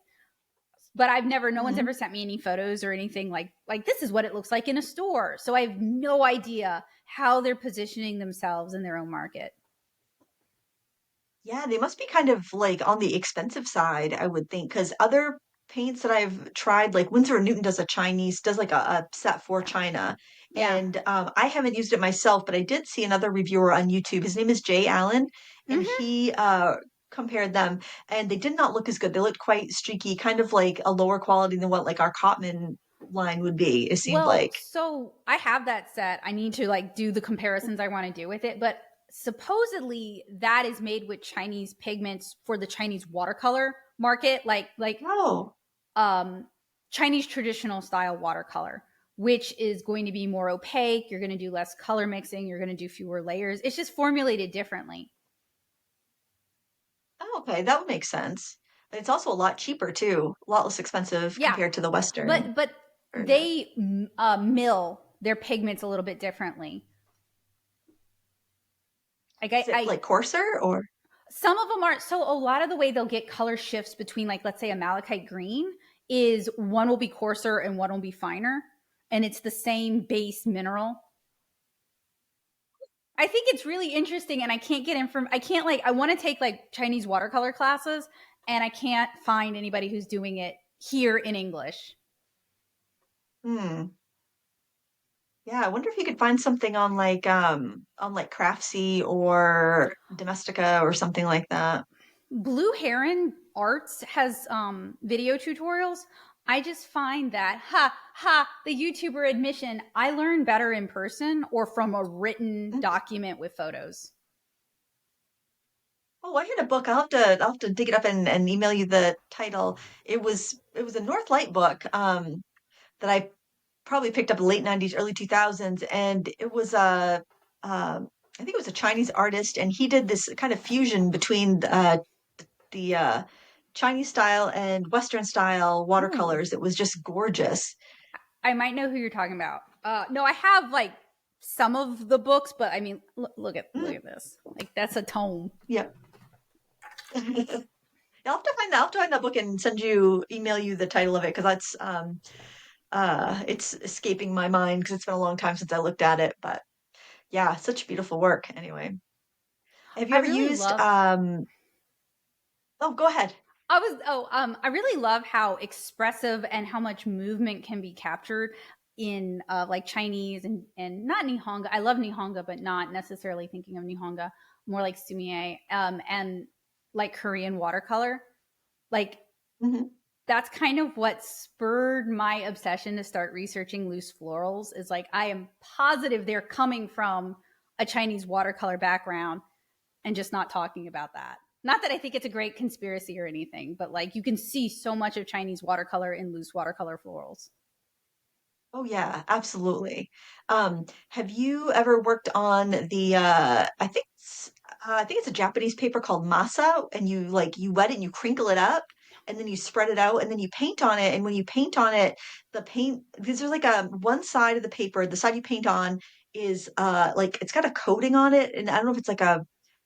But no one's ever Mhm. sent me any photos or anything like this is what it looks like in a store. So I have no idea how they're positioning themselves in their own market. Yeah, they must be kind of like on the expensive side, I would think, because other paints that I've tried, like Winsor& and Newton does like a set for China. Yeah. And I haven't used it myself, but I did see another reviewer on YouTube. His name is Jay Allen, and Mm-hmm. he compared them, and they did not look as good. They looked quite streaky, kind of like a lower quality than what like our Cotman line would be, it seemed Well, like. so I have that set. I need to like do the comparisons I want to do with it, but supposedly that is made with Chinese pigments for the Chinese watercolor market, like Oh, um Chinese traditional style watercolor, which is going to be more opaque. You're going to do less color mixing, you're going to do fewer layers. It's just formulated differently. oh, okay, that would make sense. It's also a lot cheaper too, a lot less expensive Yeah, compared to the Western but version. they mill their pigments a little bit differently. Like Is it I like coarser or? some of them aren't. So a lot of the way they'll get color shifts between, like, let's say a malachite green is one will be coarser and one will be finer, and it's the same base mineral. I think it's really interesting, and I can't get in from. I can't like. I want to take like Chinese watercolor classes, and I can't find anybody who's doing it here in English. Hmm. Yeah, I wonder if you could find something on like Craftsy or Domestika or something like that. Blue Heron Arts has video tutorials. I just find that the YouTuber admission, I learn better in person or from a written Mhm. document with photos. Oh, I had a book. I'll have to dig it up and email you the title. It was a Northlight book that I probably picked up in the late 90s, early 2000s, and it was a I think it was a Chinese artist, and he did this kind of fusion between the Chinese style and Western style Oh, watercolors. It was just gorgeous. I might know who you're talking about. No, I have like some of the books, but I mean, look Mm, at this. Like, that's a tome. yeah. I'll have to find that book and email you the title of it, because it's escaping my mind because it's been a long time since I looked at it. But yeah, such beautiful work. Anyway, have you I ever really used love oh, go ahead. I really love how expressive and how much movement can be captured in like Chinese and not Nihonga. I love Nihonga, but not necessarily thinking of Nihonga, more like Sumie, and like Korean watercolor. Like, Hmm. that's kind of what spurred my obsession to start researching loose florals. Is like, I am positive they're coming from a Chinese watercolor background and just not talking about that. Not that I think it's a great conspiracy or anything, but like, you can see so much of Chinese watercolor in loose watercolor florals. Oh yeah, absolutely. Have you ever worked on the I think it's a Japanese paper called masa, and you wet it and you crinkle it up, and then you spread it out, and then you paint on it. And when you paint on it, the paint because there's like a one side of the paper, the side you paint on is like it's got a coating on it, and I don't know if it's like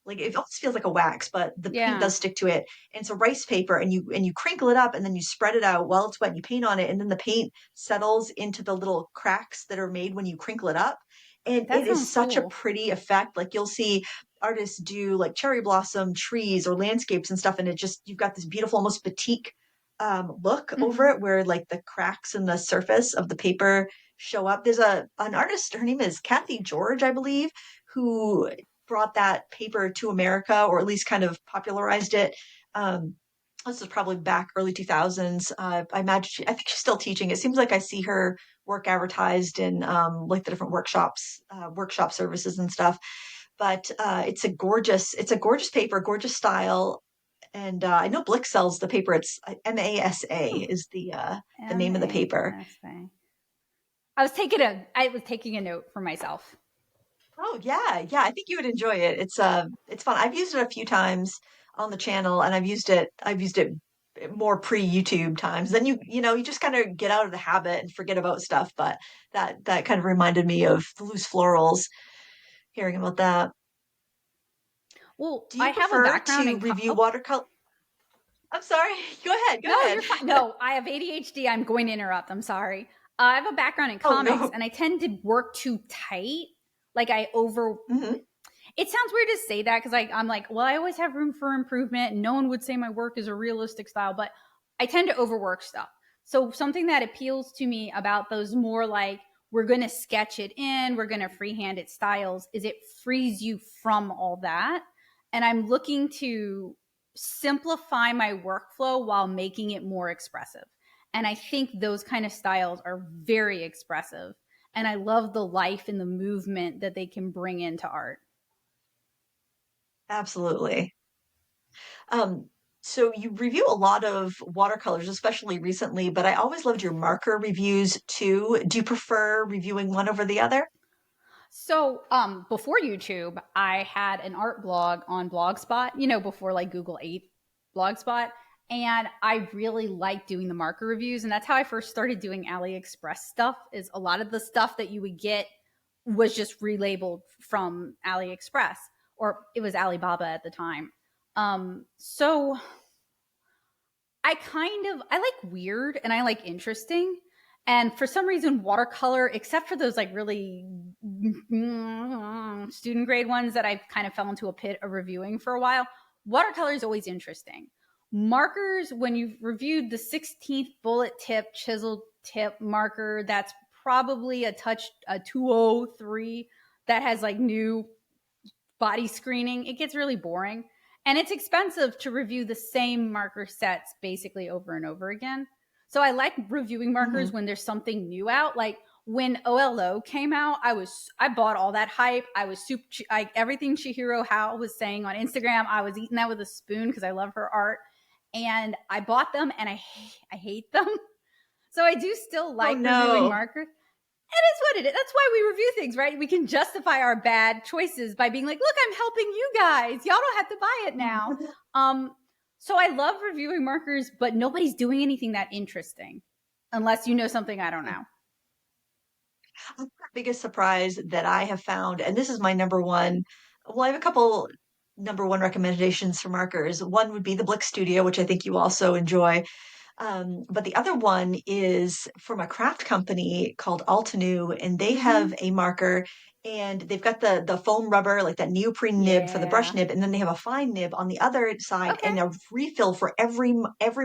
it almost feels like a wax, but the paint Yeah, does stick to it. And it's a rice paper, and you crinkle it up, and then you spread it out while it's wet. And you paint on it, and then the paint settles into the little cracks that are made when you crinkle it up. And that it is sounds such a cool. pretty effect. Like you'll see artists do like cherry blossom trees or landscapes and stuff, and it just you've got this beautiful, almost batik look over Hmm. it, where like the cracks in the surface of the paper show up. There's a an artist, her name is Kathy George, I believe, who brought that paper to America, or at least kind of popularized it. Um, this is probably back early 2000s. I imagine I think she's still teaching. It seems like I see her work advertised in like the different workshops, workshop services and stuff. But it's a gorgeous paper, gorgeous style. And I know Blick sells the paper. It's MASA Oh, is the name of the paper. MASA. I was taking a note for myself. Oh yeah, yeah. I think you would enjoy it. It's fun. I've used it a few times on the channel, and I've used it more pre-YouTube times. Then you just kind of get out of the habit and forget about stuff. But that kind of reminded me of the loose florals, hearing about that. Well, Do I you have a prefer background to in review oh, watercolor? I'm sorry. Go ahead. Go no, ahead. you're fine. No, I have ADHD. I'm going to interrupt. I'm sorry. I have a background in Oh comics, no. and I tend to work too tight. Like I over. Hmm. It sounds weird to say that because I'm like, well, I always have room for improvement, and no one would say my work is a realistic style, but I tend to overwork stuff. So something that appeals to me about those more like we're going to sketch it in, we're going to freehand it styles, is it frees you from all that. And I'm looking to simplify my workflow while making it more expressive. And I think those kind of styles are very expressive. And I love the life and the movement that they can bring into art. Absolutely. Um, so you review a lot of watercolors, especially recently, but I always loved your marker reviews too. Do you prefer reviewing one over the other? So, before YouTube, I had an art blog on Blogspot, before like Google ate Blogspot. And I really liked doing the marker reviews. And that's how I first started doing AliExpress stuff, is a lot of the stuff that you would get was just relabeled from AliExpress, or it was Alibaba at the time. So I like weird and I like interesting. And for some reason, watercolor, except for those like really student grade ones that I kind of fell into a pit of reviewing for a while, watercolor is always interesting. Markers, when you've reviewed the 16th bullet tip, chisel tip marker, that's probably a 203 that has like new body screening, it gets really boring. And it's expensive to review the same marker sets basically over and over again. So I like reviewing markers Hmm. when there's something new out. Like when OLO came out, I bought all that hype. I was super everything Chihiro Hao was saying on Instagram. I was eating that with a spoon because I love her art, and I bought them and I hate them. So I do still Oh like reviewing no. markers. It is what it is. That's why we review things, right? We can justify our bad choices by being like, look, I'm helping you guys. Y'all don't have to buy it now. Um, so I love reviewing markers, but nobody's doing anything that interesting unless you know something I don't know. Biggest surprise that I have found, and this is my number one. Well, I have a couple number one recommendations for markers. One would be the Blick Studio, which I think you also enjoy. But the other one is from a craft company called Altenew, and they Mm-hmm. have a marker, and they've got the foam rubber, like that neoprene nib for the brush Yeah. nib, and then they have a fine nib on the other side, Okay. and a refill for every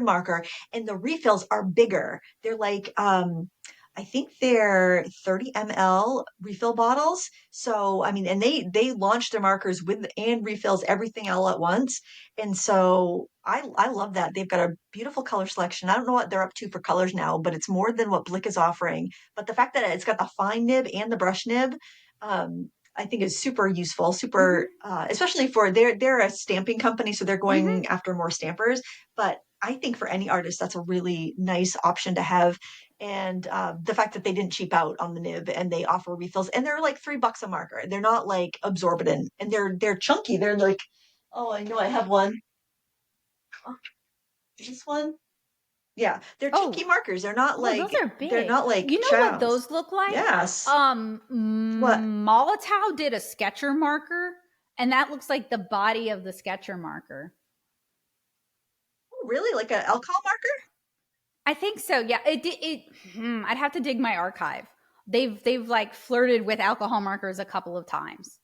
marker, and the refills are bigger. They're like I think they're 30 ml refill bottles. So I mean, and they launch their markers with and refills everything all at once. And so I love that. They've got a beautiful color selection. I don't know what they're up to for colors now, but it's more than what Blick is offering. But the fact that it's got the fine nib and the brush nib, I think is super useful, super Mm-hmm. especially for they're a stamping company, so they're Mm-hmm. going after more stampers. But I think for any artist, that's a really nice option to have. and the fact that they didn't cheap out on the nib and they offer refills, and they're like $3 a marker. They're not like absorbent, and they're chunky. They're like, oh, I know I have one. Oh, is this one? Yeah, they're chunky Oh, markers. oh, those are They're big. not like You know what chows. those look like? Yes. What? Molotow did a Sketcher marker, and that looks like the body of the Sketcher marker. Oh, really? Like an alcohol marker? I think so. Yeah, I'd have to dig my archive. They've like flirted with alcohol markers a couple of times.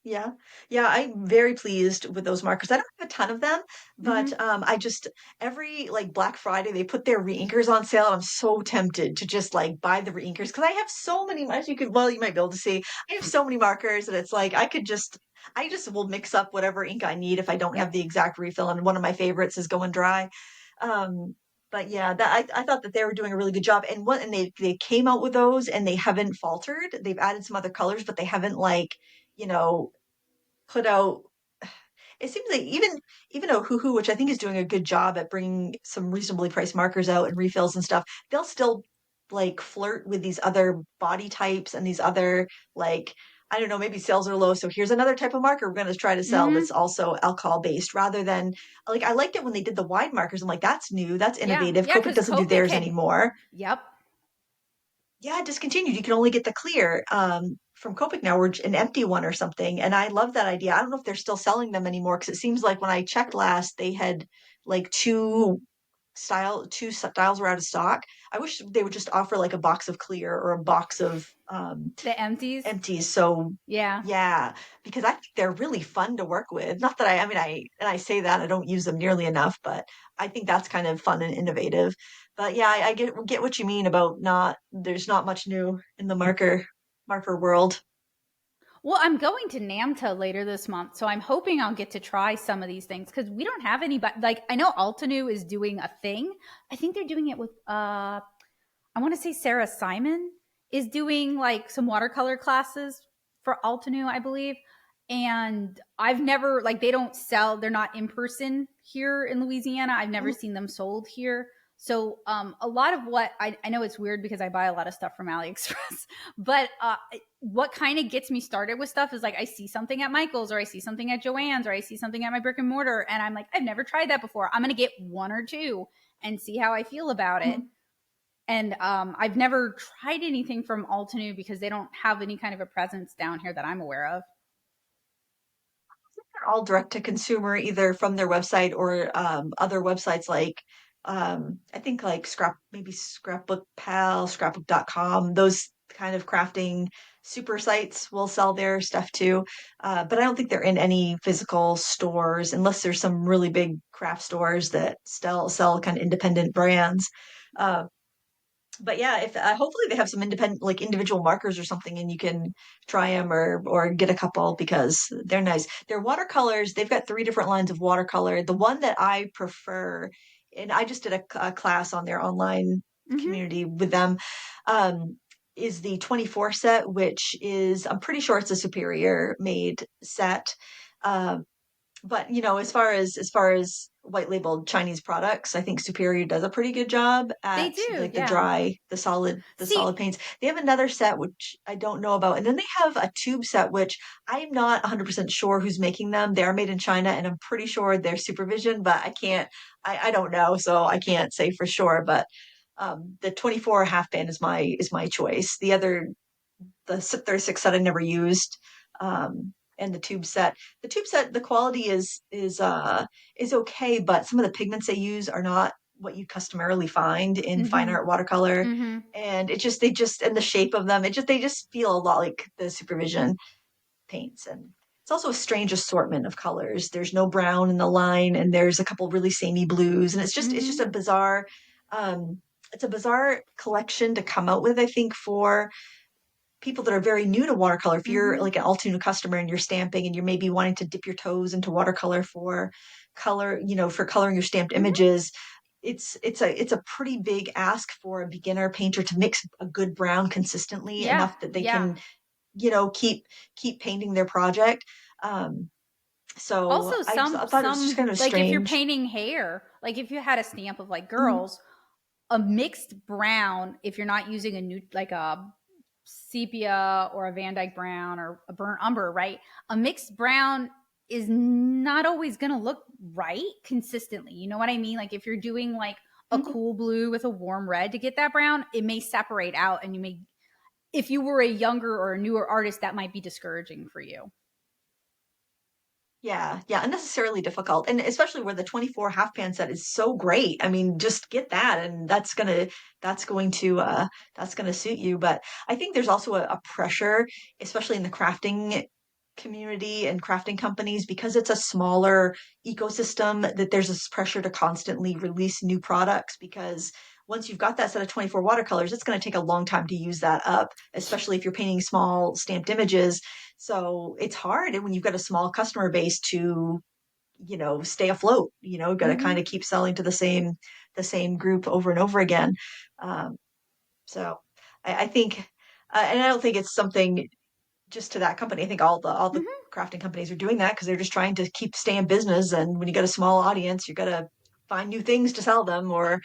Yeah. Yeah, I'm very pleased with those markers. I don't have a ton of them, Hmm. but I just every like Black Friday they put their reinkers on sale, and I'm so tempted to just like buy the reinkers because I have so many, as you could, well, you might be able to see, I have so many markers, and it's like I just will mix up whatever ink I need if I don't Yep. have the exact refill, and one of my favorites is going dry. Um but yeah, that I thought that they were doing a really good job, and they came out with those and they haven't faltered. They've added some other colors, but they haven't like, you know, put out, it seems like even Ohuhu, which I think is doing a good job at bringing some reasonably priced markers out and refills and stuff, they'll still like flirt with these other body types and these other like, I don't know, maybe sales are low, so here's another type of marker we're going to try to sell Hmm. that's also alcohol based, rather than like, I liked it when they did the wide markers. I'm like, that's new, that's Yeah. innovative. Yeah. Copic Because doesn't do Copic theirs had. anymore. Yep. Yeah, discontinued. You can only get the clear from Copic now, or an empty one or something. And I love that idea. I don't know if they're still selling them anymore because it seems like when I checked last, they had like two styles were out of stock. I wish they would just offer like a box of clear or a box of The empties. empties. So Yeah. yeah, because I think they're really fun to work with. Not that I mean, I say that I don't use them nearly enough, but I think that's kind of fun and innovative. But yeah, I get what you mean about not, there's not much new in the marker world. Well, I'm going to NAMTA later this month, so I'm hoping I'll get to try some of these things because we don't have anybody. Like I know Altenew is doing a thing. I think they're doing it with I want to say Sarah Simon is doing like some watercolor classes for Altenew, I believe. And I've never like they don't sell, they're not in person here in Louisiana. I've never Mhm. seen them sold here. So a lot of what I know it's weird because I buy a lot of stuff from AliExpress, but what kind of gets me started with stuff is like I see something at Michael's or I see something at Joann's or I see something at my brick and mortar and I'm like, I've never tried that before. I'm gonna get one or two and see how I feel about it. Mhm. And I've never tried anything from Altenew because they don't have any kind of a presence down here that I'm aware of. They're all direct to consumer, either from their website or other websites like I think like maybe Scrapbook Pal, scrapbook.com, those kind of crafting super sites will sell their stuff too. But I don't think they're in any physical stores unless there's some really big craft stores that still sell kind of independent brands. Uh, but yeah, if hopefully they have some independent, like individual markers or something, and you can try them or get a couple because they're nice. They're watercolors. They've got three different lines of watercolor. The one that I prefer, and I just did a class on their online Mm-hmm. community with them, um, is the 24 set, which is, I'm pretty sure it's a Superior made set. Um, but as far as white labeled Chinese products, I think Superior does a pretty good job They at do, like the yeah. dry, the See, solid paints. They have another set which I don't know about, and then they have a tube set which I'm not 100% sure who's making them. They are made in China, and I'm pretty sure they're Supervision, but I don't know, so I can't say for sure. But the 24 half band is my choice. The 36 set I never used, and the tube set, the quality is okay, but some of the pigments they use are not what you customarily find in fine mm-hmm, art watercolor, mm-hmm, and they just, and the shape of them, they just feel a lot like the Supervision paints. And it's also a strange assortment of colors. There's no brown in the line, and there's a couple really samey blues, and it's mm-hmm, just a bizarre, um it's a bizarre collection to come out with, I think, for people that are very new to watercolor. If you're mm-hmm, like an Altoona customer and you're stamping and you're maybe wanting to dip your toes into watercolor for for coloring your stamped mm-hmm. images, it's a pretty big ask for a beginner painter to mix a good brown consistently Yeah, enough that they yeah. can, keep painting their project. Um, so Also, I some thought it was just kind of like if you're strange. painting hair, like if you had a stamp of like Mhm. girls, a mixed brown, if you're not using a new, like a sepia or a Van Dyke brown or a burnt umber, right? A mixed brown is not always going to look right consistently. You know what I mean? Like if you're doing like a Mhm. cool blue with a warm red to get that brown, it may separate out and you may, if you were a younger or a newer artist, that might be discouraging for you. Yeah, yeah, unnecessarily difficult, and especially where the 24 half pan set is so great. I mean, just get that, and that's going to that's going to suit you. But I think there's also a pressure, especially in the crafting community and crafting companies, because it's a smaller ecosystem, that there's this pressure to constantly release new products because once you've got that set of 24 watercolors, it's going to take a long time to use that up, especially if you're painting small stamped images. So it's hard when you've got a small customer base to, stay afloat. Got to kind Mm-hmm. of keep selling to the same group over and over again. Um, so I think, and I don't think it's something just to that company. I think all the Mm-hmm. crafting companies are doing that because they're just trying to keep stay in business. And when you got a small audience, you got to find new things to sell them, or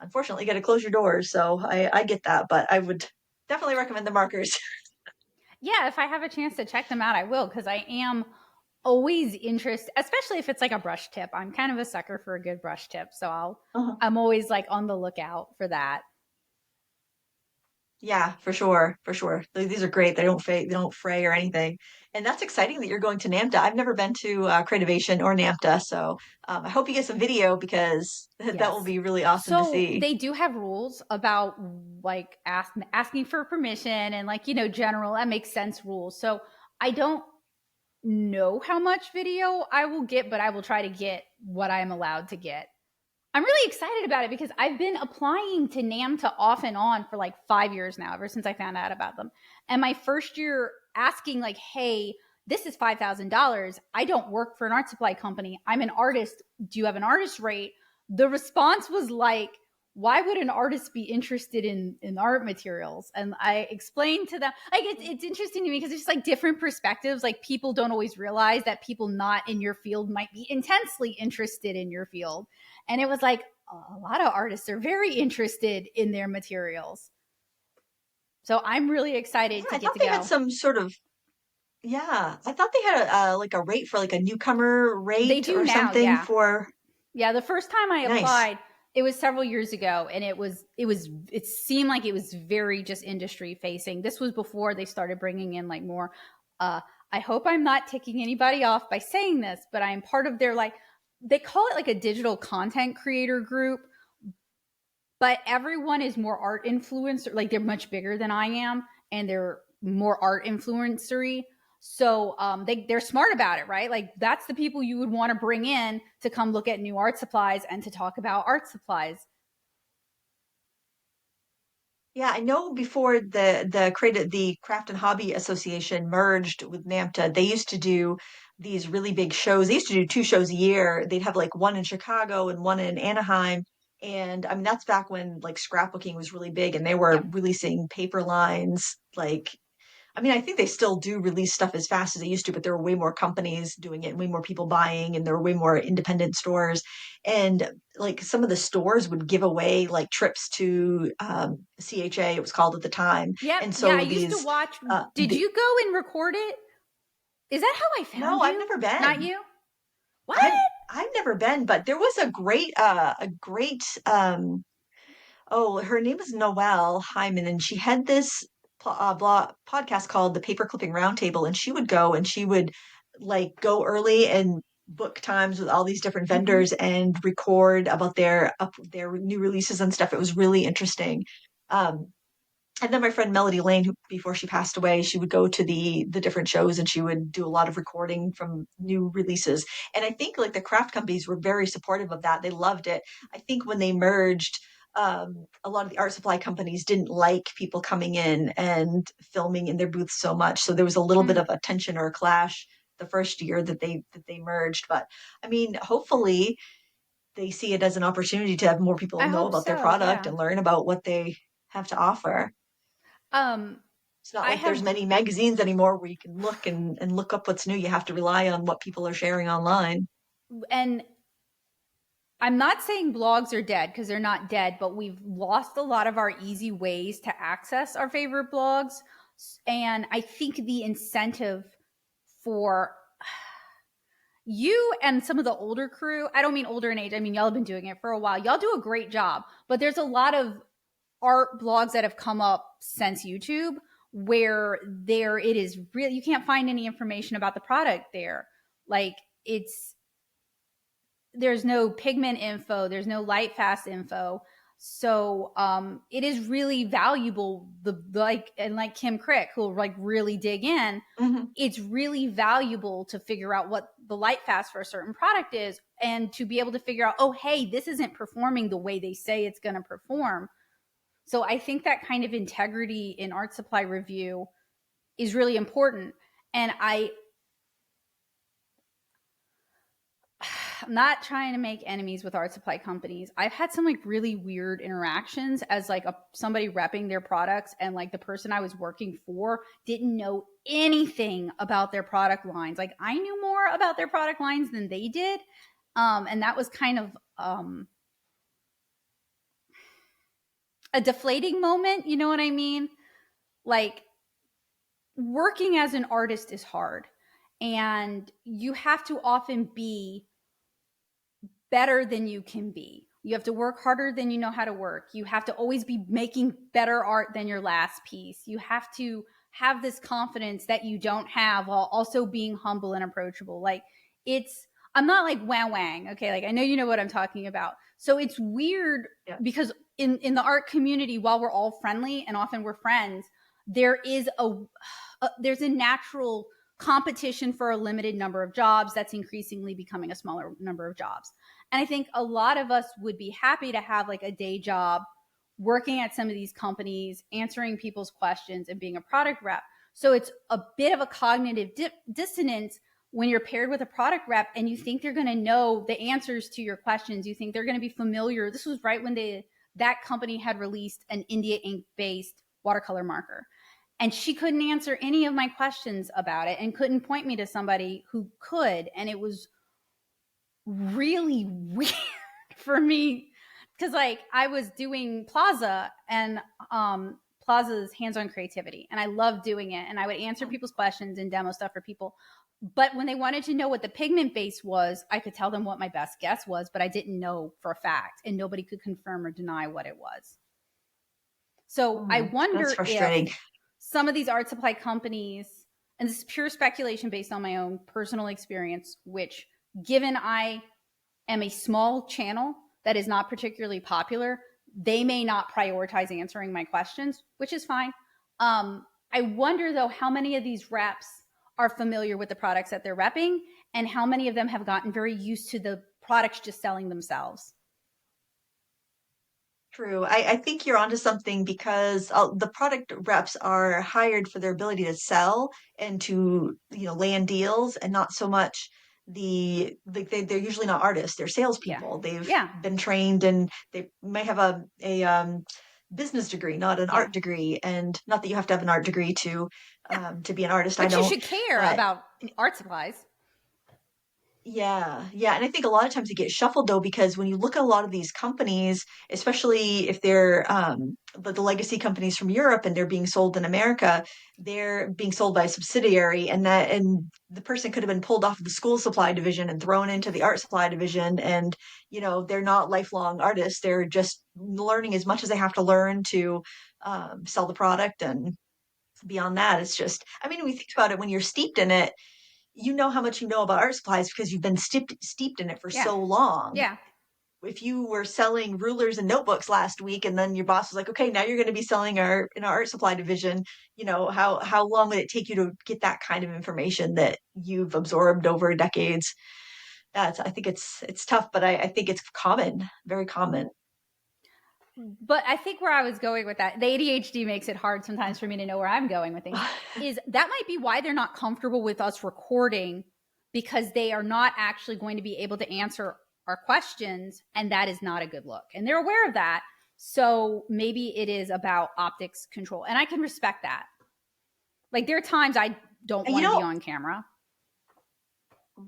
unfortunately, got to close your doors. So I get that, but I would definitely recommend the markers. Yeah, if I have a chance to check them out, I will, because I am always interested, especially if it's like a brush tip. I'm kind of a sucker for a good brush tip, so Uh-huh. I'm always like on the lookout for that. Yeah, for sure, for sure. These are great. They don't fray or anything, and that's exciting that you're going to NAMTA. I've never been to Creativation or NAMTA, so I hope you get some video because that will Yes. be really awesome to So see. they do have rules about like asking for permission and like, general, that makes sense rules. So I don't know how much video I will get, but I will try to get what I'm allowed to get. I'm really excited about it because I've been applying to NAMTA off and on for like 5 years now, ever since I found out about them. And my first year asking, like, hey, this is $5,000. I don't work for an art supply company. I'm an artist. Do you have an artist rate? The response was like, why would an artist be interested in art materials? And I explained to them, like, it's interesting to me because it's just like different perspectives. Like, people don't always realize that people not in your field might be intensely interested in your field. And it was like a lot of artists are very interested in their materials. So I'm really Yeah, excited to I get thought to they had go. some sort of yeah. I thought they had like a rate for like a newcomer They rate do or now, something yeah. for Yeah, the first time I nice. applied, it was several years ago and it seemed like it was very just industry facing. This was before they started bringing in like more uh I hope I'm not ticking anybody off by saying this, but I am part of their like, they call it like a digital content creator group, but everyone is more art influencer, like they're much bigger than I am and they're more art influencery. So they're smart about it, right? Like that's the people you would want to bring in to come look at new art supplies and to talk about art supplies. Yeah, I know before the Craft and Hobby Association merged with NAMTA, they used to do these really big shows. They used to do two shows a year. They'd have like one in Chicago and one in Anaheim. And I mean, that's back when like scrapbooking was really big and they were Yep. releasing paper lines like I mean, I think they still do release stuff as fast as they used to, but there were way more companies doing it and way more people buying, and there were way more independent stores. And like some of the stores would give away like trips to CHA, it was called at the time. Yep. And Yeah, I so used to these, watch. Did the, you go and record it? Is that how I no, found I've you? never Not been. you? What? I've never been, but there was a great oh, her name is Noelle Hyman, and she had this podcast called the Paper Clipping Roundtable, and she would go and she would like go early and book times with all these different Mm-hmm. vendors and record about their new releases and stuff. It was really interesting. Um, and then my friend Melody Lane, who before she passed away, she would go to the different shows and she would do a lot of recording from new releases. And I think like the craft companies were very supportive of that. They loved it. I think when they merged, a lot of the art supply companies didn't like people coming in and filming in their booths so much. So there was a little bit Hmm. of a tension or a clash the first year that they merged. But I mean, hopefully they see it as an opportunity to have more people I know hope about their so. product Yeah. and learn about what they have to offer. Um, It's not I like there's have many magazines anymore where you can look and look up what's new. You have to rely on what people are sharing online. and I'm not saying blogs are dead because they're not dead, but we've lost a lot of our easy ways to access our favorite blogs. And I think the incentive for you and some of the older crew, I don't mean older in age, I mean, y'all have been doing it for a while. Y'all do a great job, but there's a lot of art blogs that have come up since YouTube where there it is really, you can't find any information about the product there. Like it's, there's no pigment info, there's no light fast info. So it is really valuable. The like and like Kim Crick, who'll like really dig in. Hmm. It's really valuable to figure out what the light fast for a certain product is, and to be able to figure out, oh, hey, this isn't performing the way they say it's going to perform. So I think that kind of integrity in art supply review is really important. And I'm not trying to make enemies with art supply companies. I've had some like really weird interactions as like somebody repping their products, and like the person I was working for didn't know anything about their product lines. Like I knew more about their product lines than they did. And that was kind of a deflating moment. You know what I mean? Like working as an artist is hard, and you have to often be better than you can be. You have to work harder than you know how to work. You have to always be making better art than your last piece. You have to have this confidence that you don't have while also being humble and approachable. Like it's, I'm not like wang wang. Okay. Like I know you know what I'm talking about. So it's weird Yeah. because in the art community, while we're all friendly and often we're friends, there is there's a natural competition for a limited number of jobs that's increasingly becoming a smaller number of jobs. And I think a lot of us would be happy to have like a day job working at some of these companies, answering people's questions and being a product rep. So it's a bit of a cognitive dissonance when you're paired with a product rep and you think they're going to know the answers to your questions. You think they're going to be familiar. This was right when that company had released an India ink based watercolor marker. And she couldn't answer any of my questions about it and couldn't point me to somebody who could. And it was really weird for me because like I was doing Plaza and Plaza's hands-on creativity, and I loved doing it, and I would answer people's questions and demo stuff for people. But when they wanted to know what the pigment base was, I could tell them what my best guess was, but I didn't know for a fact, and nobody could confirm or deny what it was. So I That's wonder if frustrating. some of these art supply companies, and this is pure speculation based on my own personal experience, which given I am a small channel that is not particularly popular, they may not prioritize answering my questions, which is fine. I wonder though how many of these reps are familiar with the products that they're repping, and how many of them have gotten very used to the products just selling themselves. True. I think you're onto something because the product reps are hired for their ability to sell and to, land deals, and not so much they're usually not artists. They're Yeah. salespeople. They've Yeah. been trained, and they may have a business degree, not an Yeah. art degree. And not that you have to have an art degree to be an artist. I But you don't, should care but about art supplies. yeah, yeah. And I think a lot of times it gets shuffled though, because when you look at a lot of these companies, especially if they're the legacy companies from Europe and they're being sold in America, they're being sold by a subsidiary, and the person could have been pulled off of the school supply division and thrown into the art supply division. And, they're not lifelong artists. They're just learning as much as they have to learn to sell the product. And beyond that, it's just, I mean, when we think about it, when you're steeped in it, you know how much you know about art supplies because you've been steeped in it for Yeah. so long. Yeah. If you were selling rulers and notebooks last week, and then your boss was like, "Okay, now you're going to be selling in our art supply division," how long would it take you to get that kind of information that you've absorbed over decades? I think it's tough, but I think it's common, very common. But I think where I was going with that, the ADHD makes it hard sometimes for me to know where I'm going with things, is that might be why they're not comfortable with us recording, because they are not actually going to be able to answer our questions. And that is not a good look. And they're aware of that. So maybe it is about optics control. And I can respect that. Like there are times I don't And want to be on camera.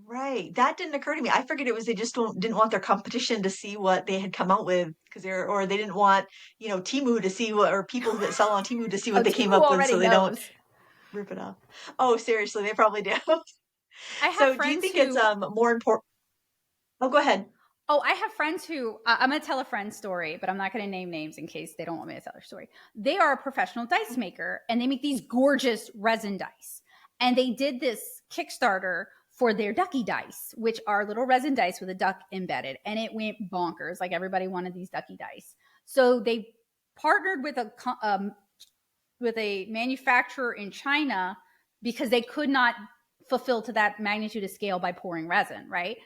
Right. That didn't occur to me. I figured it was they just didn't want their competition to see what they had come out with because or they didn't want, Temu to see what, or people that sell on Temu to see Oh, what they came Timu up with so already they don't knows. rip it off. Oh, seriously, they probably do. I have So do you friends think it's who more important? Oh, go ahead. Oh, I have friends who I'm going to tell a friend's story, but I'm not going to name names in case they don't want me to tell their story. They are a professional dice maker and they make these gorgeous resin dice. And they did this Kickstarter for their ducky dice, which are little resin dice with a duck embedded. And it went bonkers. Like everybody wanted these ducky dice. So they partnered with a manufacturer in China because they could not fulfill to that magnitude of scale by pouring resin, right?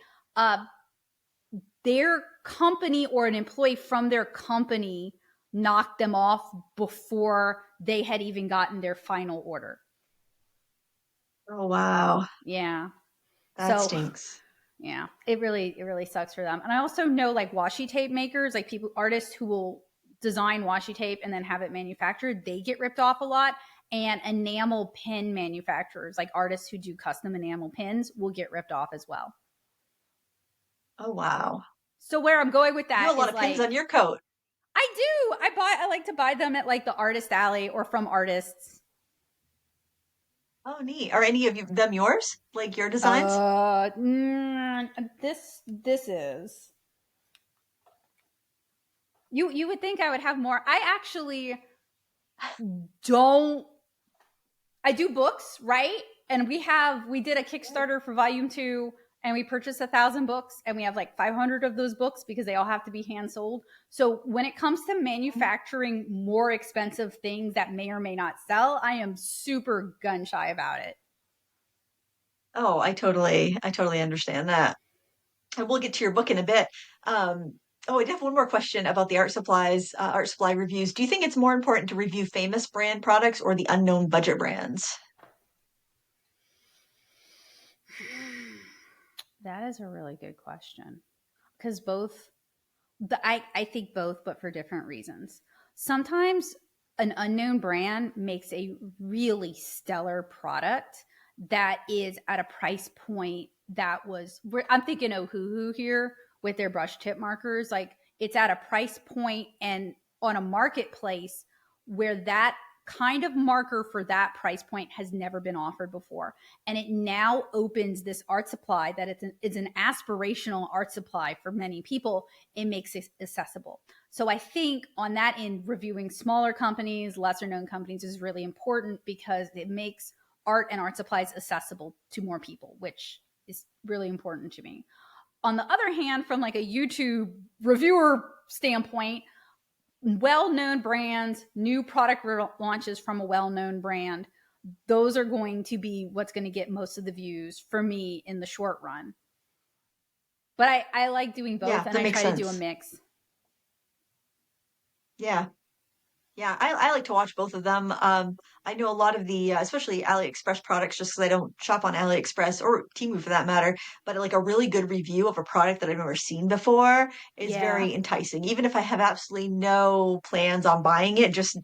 Their company or an employee from their company knocked them off before they had even gotten their final order. Oh, wow. Yeah. That So stinks. yeah, it really sucks for them. And I also know like washi tape makers, like people artists who will design washi tape and then have it manufactured, they get ripped off a lot. And enamel pin manufacturers, like artists who do custom enamel pins, will get ripped off as well. Oh, wow. So where I'm going with You have that a lot is of pins on like your coat. I do. I like to buy them at like the artist alley or from artists. Oh, neat. Are any of them yours? Like your designs? This is you would think I would have more. I actually don't. I do books, right? And we did a Kickstarter for volume 2 and we purchased 1,000 books and we have like 500 of those books because they all have to be hand sold. So when it comes to manufacturing more expensive things that may or may not sell, I am super gun shy about it. Oh, I totally understand that. And we'll get to your book in a bit. Oh, I have one more question about the art supplies, art supply reviews. Do you think it's more important to review famous brand products or the unknown budget brands? That is a really good question because I think both, but for different reasons. Sometimes an unknown brand makes a really stellar product that is at a price point I'm thinking Ohuhu here with their brush tip markers. Like it's at a price point and on a marketplace where that kind of marker for that price point has never been offered before. And it now opens this art supply that it's an aspirational art supply for many people. It makes it accessible. So I think on that end, reviewing smaller companies, lesser known companies is really important because it makes art and art supplies accessible to more people, which is really important to me. On the other hand, from like a YouTube reviewer standpoint, well-known brands, new product launches from a well-known brand, those are going to be what's going to get most of the views for me in the short run. But I like doing both Yeah, and that I makes try to do a sense. mix. Yeah. Yeah, I like to watch both of them. I know a lot of the, especially AliExpress products, just because I don't shop on AliExpress or Temu for that matter. But like a really good review of a product that I've never seen before is Yeah. very enticing. Even if I have absolutely no plans on buying it, I just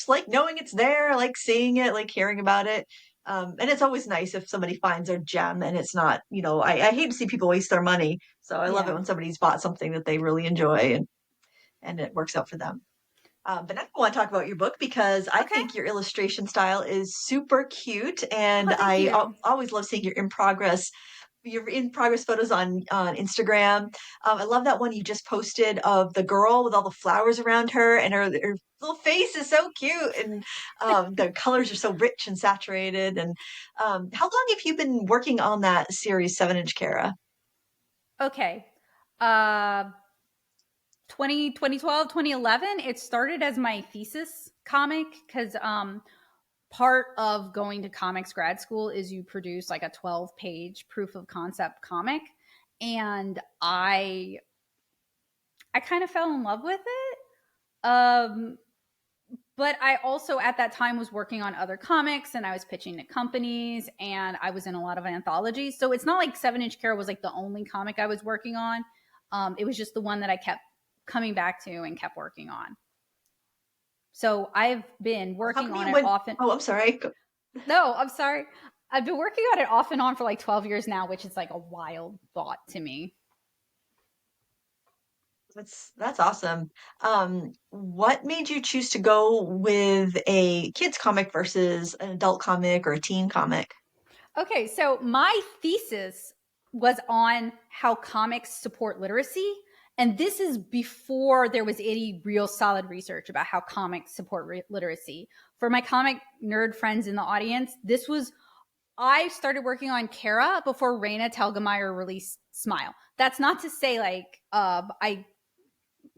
like knowing it's there, like seeing it, like hearing about it. And it's always nice if somebody finds a gem and it's not, I hate to see people waste their money. So I love it Yeah. when somebody's bought something that they really enjoy and it works out for them. But now I want to talk about your book because I Okay. think your illustration style is super cute, and Oh, thank you. always love seeing your in progress photos on Instagram. I love that one you just posted of the girl with all the flowers around her, and her little face is so cute, and the colors are so rich and saturated. And how long have you been working on that series, 7 Inch Kara? Okay. Uh 2012, 2011. It started as my thesis comic because part of going to comics grad school is you produce like a 12-page proof of concept comic. And I kind of fell in love with it. But I also at that time was working on other comics and I was pitching to companies and I was in a lot of anthologies. So it's not like 7 Inch Carol was like the only comic I was working on. It was just the one that I kept coming back to and kept working on. So I've been How working come on you it went? often. Oh, I'm sorry. No, I'm sorry. I've been working on it off and on for like 12 years now, which is like a wild thought to me. That's awesome. What made you choose to go with a kids comic versus an adult comic or a teen comic? Okay, so my thesis was on how comics support literacy. And this is before there was any real solid research about how comics support literacy. For my comic nerd friends in the audience, this was, I started working on Kara before Raina Telgemeier released Smile. That's not to say like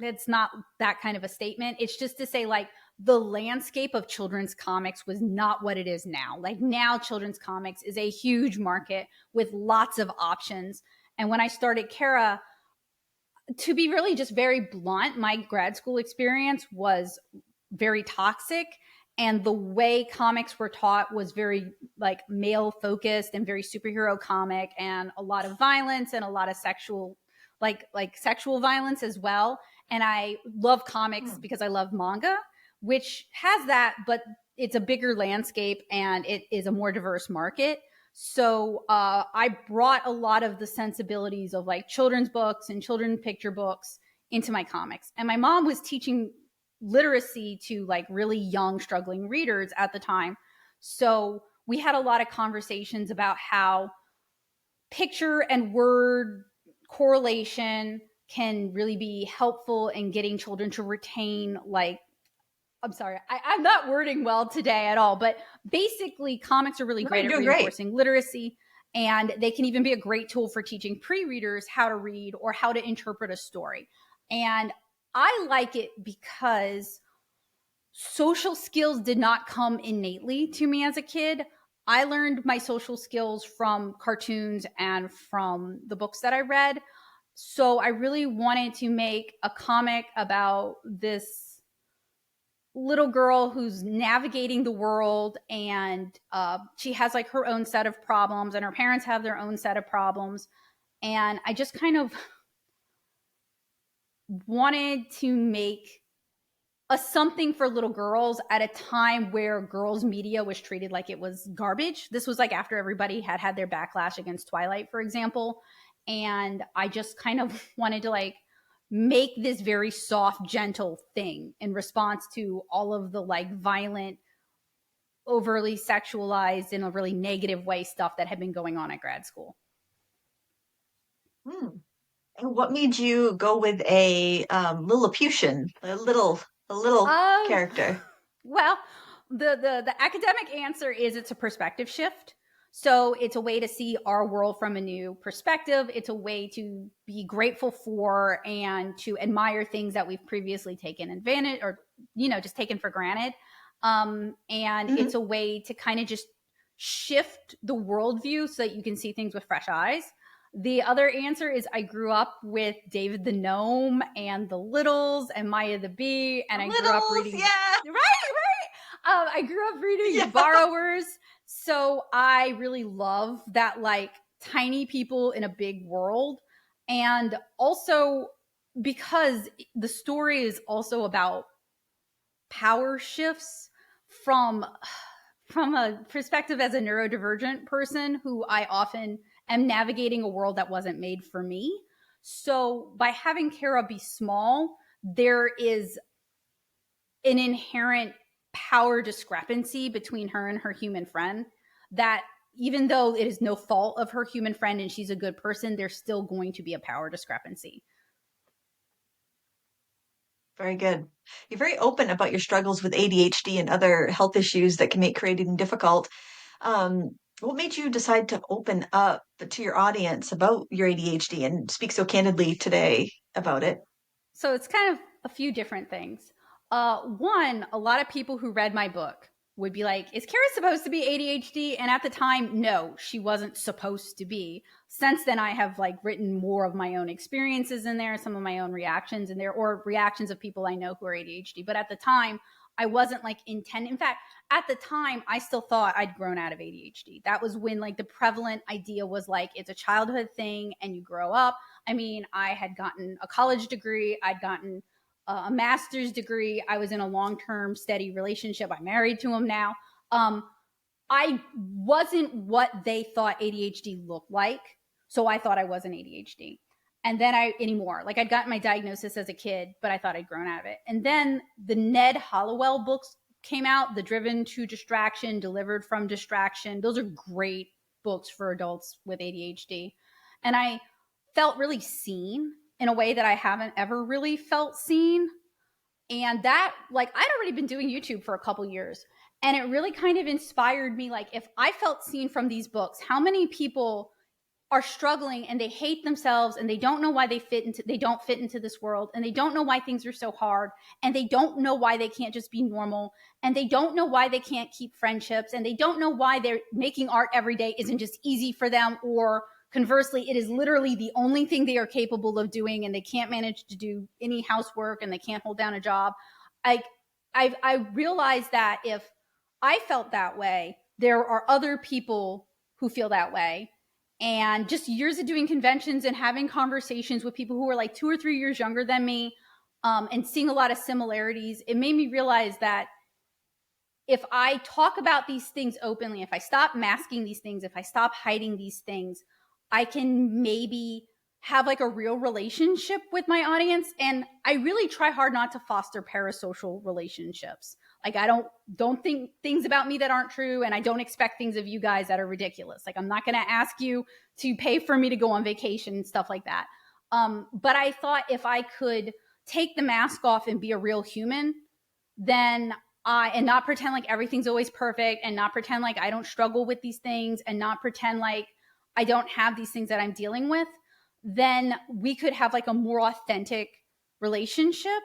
it's not that kind of a statement. It's just to say like the landscape of children's comics was not what it is now. Like now children's comics is a huge market with lots of options. And when I started Kara, to be really just very blunt, my grad school experience was very toxic. And the way comics were taught was very like male focused and very superhero comic, and a lot of violence and a lot of sexual, like sexual violence as well. And I love comics Hmm. because I love manga, which has that, but it's a bigger landscape and it is a more diverse market. So I brought a lot of the sensibilities of like children's books and children's picture books into my comics. And my mom was teaching literacy to like really young, struggling readers at the time. So we had a lot of conversations about how picture and word correlation can really be helpful in getting children to retain like, I'm sorry, I'm not wording well today at all, but basically, comics are really No, great you're at doing great. reinforcing literacy, and they can even be a great tool for teaching pre readers how to read or how to interpret a story. And I like it because social skills did not come innately to me as a kid. I learned my social skills from cartoons and from the books that I read. So I really wanted to make a comic about this little girl who's navigating the world, and she has like her own set of problems and her parents have their own set of problems. And I just kind of wanted to make a something for little girls at a time where girls media was treated like it was garbage. This was like after everybody had had their backlash against Twilight, for example. And I just kind of wanted to like make this very soft, gentle thing in response to all of the like violent, overly sexualized in a really negative way stuff that had been going on at grad school. Hmm. And what made you go with a Lilliputian, a little Um, character? well, the academic answer is it's a perspective shift. So it's a way to see our world from a new perspective. It's a way to be grateful for and to admire things that we've previously taken advantage or just taken for granted. And Hmm. it's a way to kind of just shift the worldview so that you can see things with fresh eyes. The other answer is I grew up with David the Gnome and the Littles and Maya the Bee, and I grew up Littles, reading yeah, I grew up reading The yeah. Borrowers. So I really love that like tiny people in a big world. And also because the story is also about power shifts from from a perspective as a neurodivergent person who I often am navigating a world that wasn't made for me. So by having Kara be small, there is an inherent power discrepancy between her and her human friend that even though it is no fault of her human friend and she's a good person, there's still going to be a power discrepancy. Very good. You're very open about your struggles with ADHD and other health issues that can make creating difficult. What made you decide to open up to your audience about your ADHD and speak so candidly today about it? So it's kind of a few different things. One, a lot of people who read my book would be like, is Kara supposed to be ADHD? And at the time, no, she wasn't supposed to be. Since then, I have like written more of my own experiences in there, some of my own reactions in there, or reactions of people I know who are ADHD. But at the time, I wasn't like intending. In fact, at the time, I still thought I'd grown out of ADHD. That was when like the prevalent idea was like, it's a childhood thing and you grow up. I mean, I had gotten a college degree, I'd gotten a master's degree, I was in a long term, steady relationship. I'm married to him now. Um, I wasn't what they thought ADHD looked like. So I thought I wasn't ADHD. And then anymore. Like I'd gotten my diagnosis as a kid, but I thought I'd grown out of it. And then the Ned Hollowell books came out, The Driven to Distraction, Delivered from Distraction. Those are great books for adults with ADHD. And I felt really seen in a way that I haven't ever really felt seen. And that, like, I'd already been doing YouTube for a couple years. And it really kind of inspired me. Like, if I felt seen from these books, how many people are struggling and they hate themselves and they don't know why they don't fit into this world, and they don't know why things are so hard, and they don't know why they can't just be normal, and they don't know why they can't keep friendships, and they don't know why they're making art every day isn't just easy for them, or conversely it is literally the only thing they are capable of doing and they can't manage to do any housework and they can't hold down a job. I realized that if I felt that way, there are other people who feel that way. And just years of doing conventions and having conversations with people who were like 2 or 3 years younger than me, and seeing a lot of similarities, it made me realize that if I talk about these things openly, if I stop masking these things, if I stop hiding these things, I can maybe have like a real relationship with my audience. And I really try hard not to foster parasocial relationships. Like I don't think things about me that aren't true, and I don't expect things of you guys that are ridiculous. Like I'm not going to ask you to pay for me to go on vacation and stuff like that. But I thought if I could take the mask off and be a real human, then and not pretend like everything's always perfect, and not pretend like I don't struggle with these things, and not pretend like I don't have these things that I'm dealing with, then we could have like a more authentic relationship.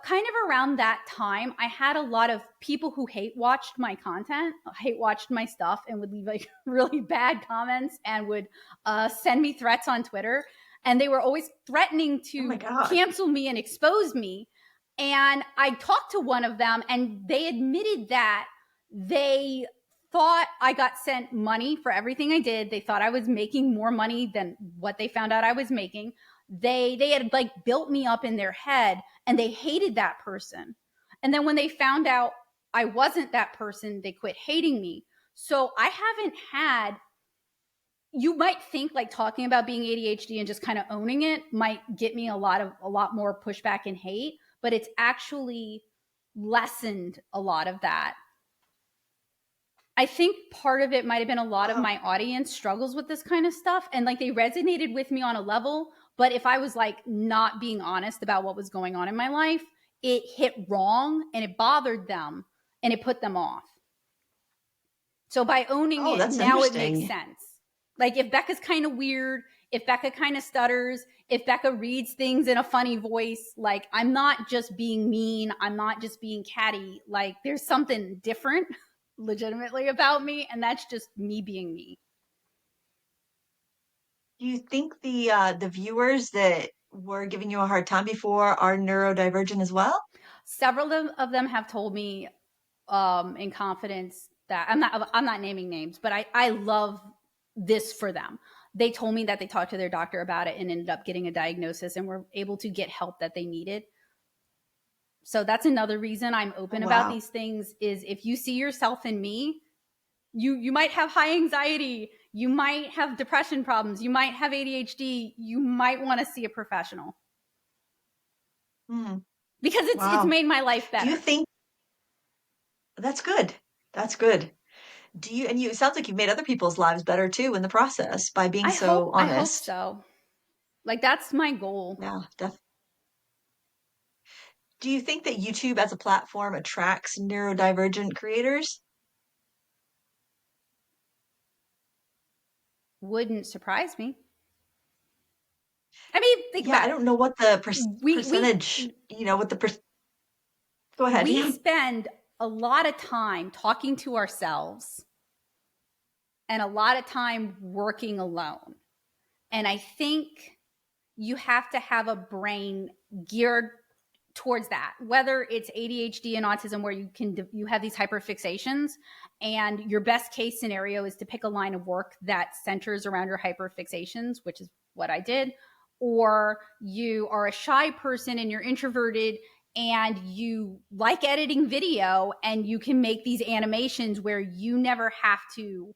Kind of around that time, I had a lot of people who hate watched my content, hate watched my stuff, and would leave like really bad comments and would send me threats on Twitter. And they were always threatening Oh my to God. cancel me and expose me. And I talked to one of them, and they admitted that they thought I got sent money for everything I did. They thought I was making more money than what they found out I was making. They had like built me up in their head, and they hated that person. And then when they found out I wasn't that person, they quit hating me. So I haven't had, you might think like talking about being ADHD and just kind of owning it might get me a lot more pushback and hate, but it's actually lessened a lot of that. I think part of it might have been a lot of Wow. my audience struggles with this kind of stuff, and like they resonated with me on a level, but if I was like not being honest about what was going on in my life, it hit wrong and it bothered them and it put them off. So by owning Oh, it, that's now it makes interesting. sense. Like if Becca's kind of weird, if Becca kind of stutters, if Becca reads things in a funny voice, like I'm not just being mean, I'm not just being catty. Like there's something different legitimately about me, and that's just me being me. Do you think the viewers that were giving you a hard time before are neurodivergent as well? Several of them have told me in confidence that I'm not naming names, but I love this for them. They told me that they talked to their doctor about it and ended up getting a diagnosis and were able to get help that they needed. So that's another reason I'm Oh, open about wow. these things, is if you see yourself in me, you might have high anxiety, you might have depression problems, you might have ADHD, you might want to see a professional, Hmm. because it's Wow. made my life Do you better. think that's good? That's good. Do you, and you, it sounds like you've made other people's lives better too in the process by being so I hope honest. so. Like that's my goal. Yeah, definitely. Do you think that YouTube as a platform attracts neurodivergent creators? Wouldn't surprise me. I mean, think Yeah, I about it. don't know what the We percentage, what the go ahead. we Yeah. spend a lot of time talking to ourselves and a lot of time working alone. And I think you have to have a brain geared towards that, whether it's ADHD and autism where you have these hyperfixations, and your best case scenario is to pick a line of work that centers around your hyperfixations, which is what I did, or you are a shy person and you're introverted and you like editing video, and you can make these animations where you never have to,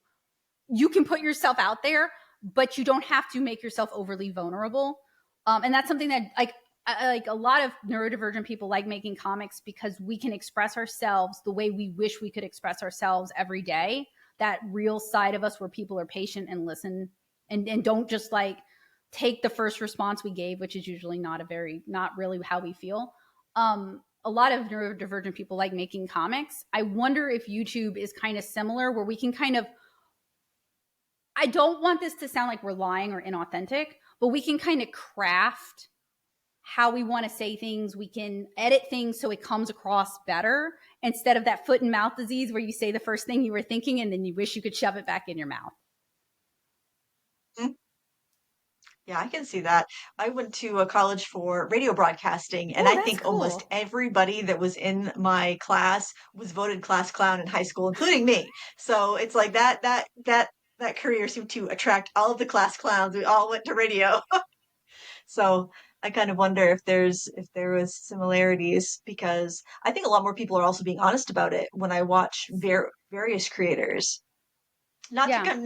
you can put yourself out there, but you don't have to make yourself overly vulnerable. And that's something that like a lot of neurodivergent people like making comics, because we can express ourselves the way we wish we could express ourselves every day. That real side of us where people are patient and listen, and don't just like take the first response we gave, which is usually not really how we feel. A lot of neurodivergent people like making comics. I wonder if YouTube is kind of similar, where we can kind of, I don't want this to sound like we're lying or inauthentic, but we can kind of craft how we want to say things. We can edit things so it comes across better, instead of that foot and mouth disease where you say the first thing you were thinking and then you wish you could shove it back in your mouth. Mm, yeah, I can see that. I went to a college for radio broadcasting, and Oh, I that's think almost cool. everybody that was in my class was voted class clown in high school, including me. So it's like that career seemed to attract all of the class clowns. We all went to radio. So I kind of wonder if there was similarities, because I think a lot more people are also being honest about it when I watch various creators. Yeah.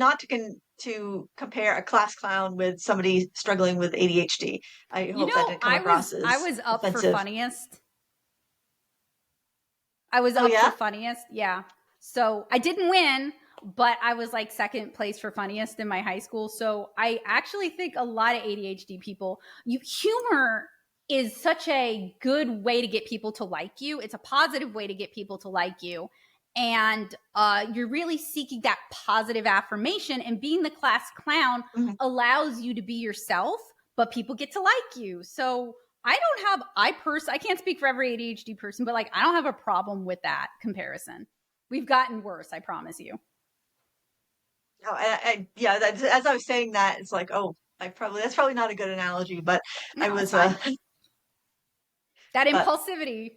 To compare a class clown with somebody struggling with ADHD. I You hope that know, didn't come across I as was up for offensive. funniest. I was Oh up for yeah? funniest. Yeah. So I didn't win, but I was like second place for funniest in my high school. So I actually think a lot of ADHD people, humor is such a good way to get people to like you. It's a positive way to get people to like you. And you're really seeking that positive affirmation. And being the class clown Mhm. allows you to be yourself, but people get to like you. So I can't speak for every ADHD person, but like I don't have a problem with that comparison. We've gotten worse, I promise you. Oh, yeah, as I was saying that, it's like, oh, that's probably not a good analogy, but I No, it's was, fine. That but impulsivity.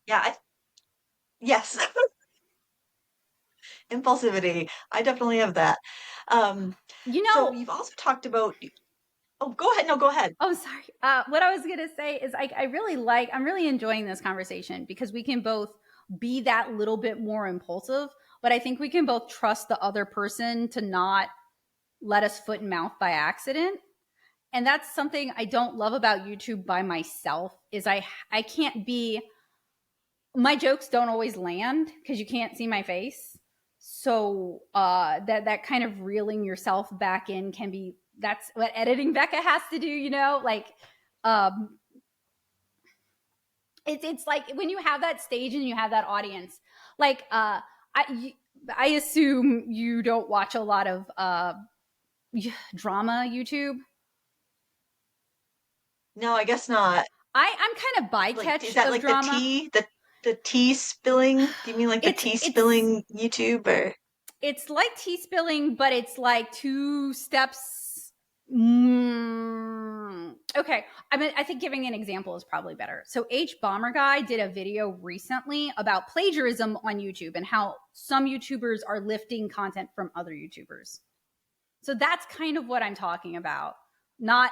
yeah, yes, impulsivity. I definitely have that. Um, You so know, you've also talked about, oh, go ahead. No, go ahead. oh, sorry. What I was going to say is I'm really enjoying this conversation, because we can both be that little bit more impulsive, but I think we can both trust the other person to not let us foot and mouth by accident. And that's something I don't love about YouTube by myself, is I can't be, my jokes don't always land because you can't see my face. So that kind of reeling yourself back in can be, that's what editing Becca has to do, like um it's like when you have that stage and you have that audience, like I I assume you don't watch a lot of drama YouTube. No, I guess not. I'm kind of Like, is bycatch that of like drama. the tea spilling? Do you mean like the It's tea it's spilling YouTube or? it's like tea spilling, but it's like two steps. Okay, I think giving an example is probably better. So H Bomber Guy did a video recently about plagiarism on YouTube and how some YouTubers are lifting content from other YouTubers. So that's kind of what I'm talking about. Not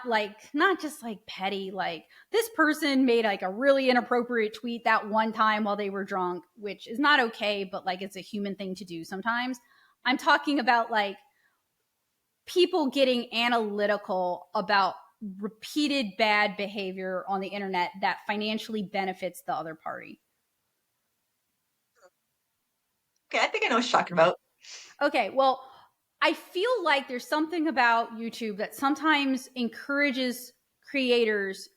just like petty, like this person made like a really inappropriate tweet that one time while they were drunk, which is not okay, but like it's a human thing to do sometimes. I'm talking about like people getting analytical about repeated bad behavior on the internet that financially benefits the other party. Okay, I think I know what you're talking about. Okay, well, I feel like there's something about YouTube that sometimes encourages creators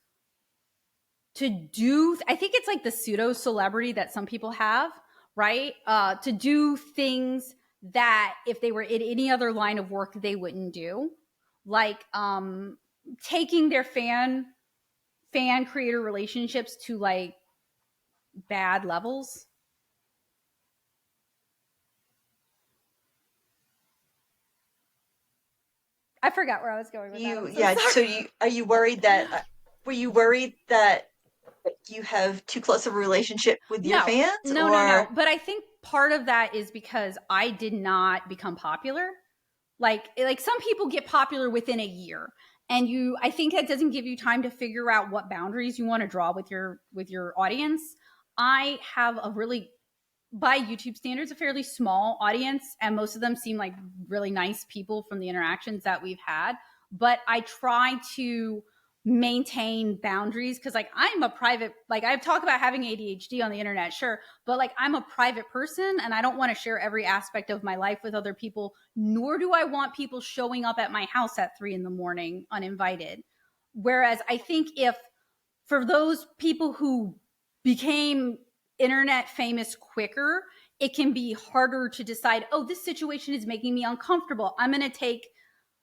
to do, I think it's like the pseudo celebrity that some people have, right? To do things that if they were in any other line of work they wouldn't do, like taking their fan creator relationships to like bad levels. I forgot where I was going with that. I'm so Yeah. sorry. So are you worried that were you worried that you have too close of a relationship with your No, fans, no, no, no. or? But I think part of that is because I did not become popular. Like some people get popular within a year, and I think that doesn't give you time to figure out what boundaries you want to draw with your audience. I have a really, by YouTube standards, a fairly small audience, and most of them seem like really nice people from the interactions that we've had. But I try to maintain boundaries because, like, I'm a private, like, I talk about having ADHD on the internet, sure, but like, I'm a private person and I don't want to share every aspect of my life with other people, nor do I want people showing up at my house at 3 a.m. uninvited. Whereas I think if for those people who became internet famous quicker, it can be harder to decide, oh, this situation is making me uncomfortable. I'm going to take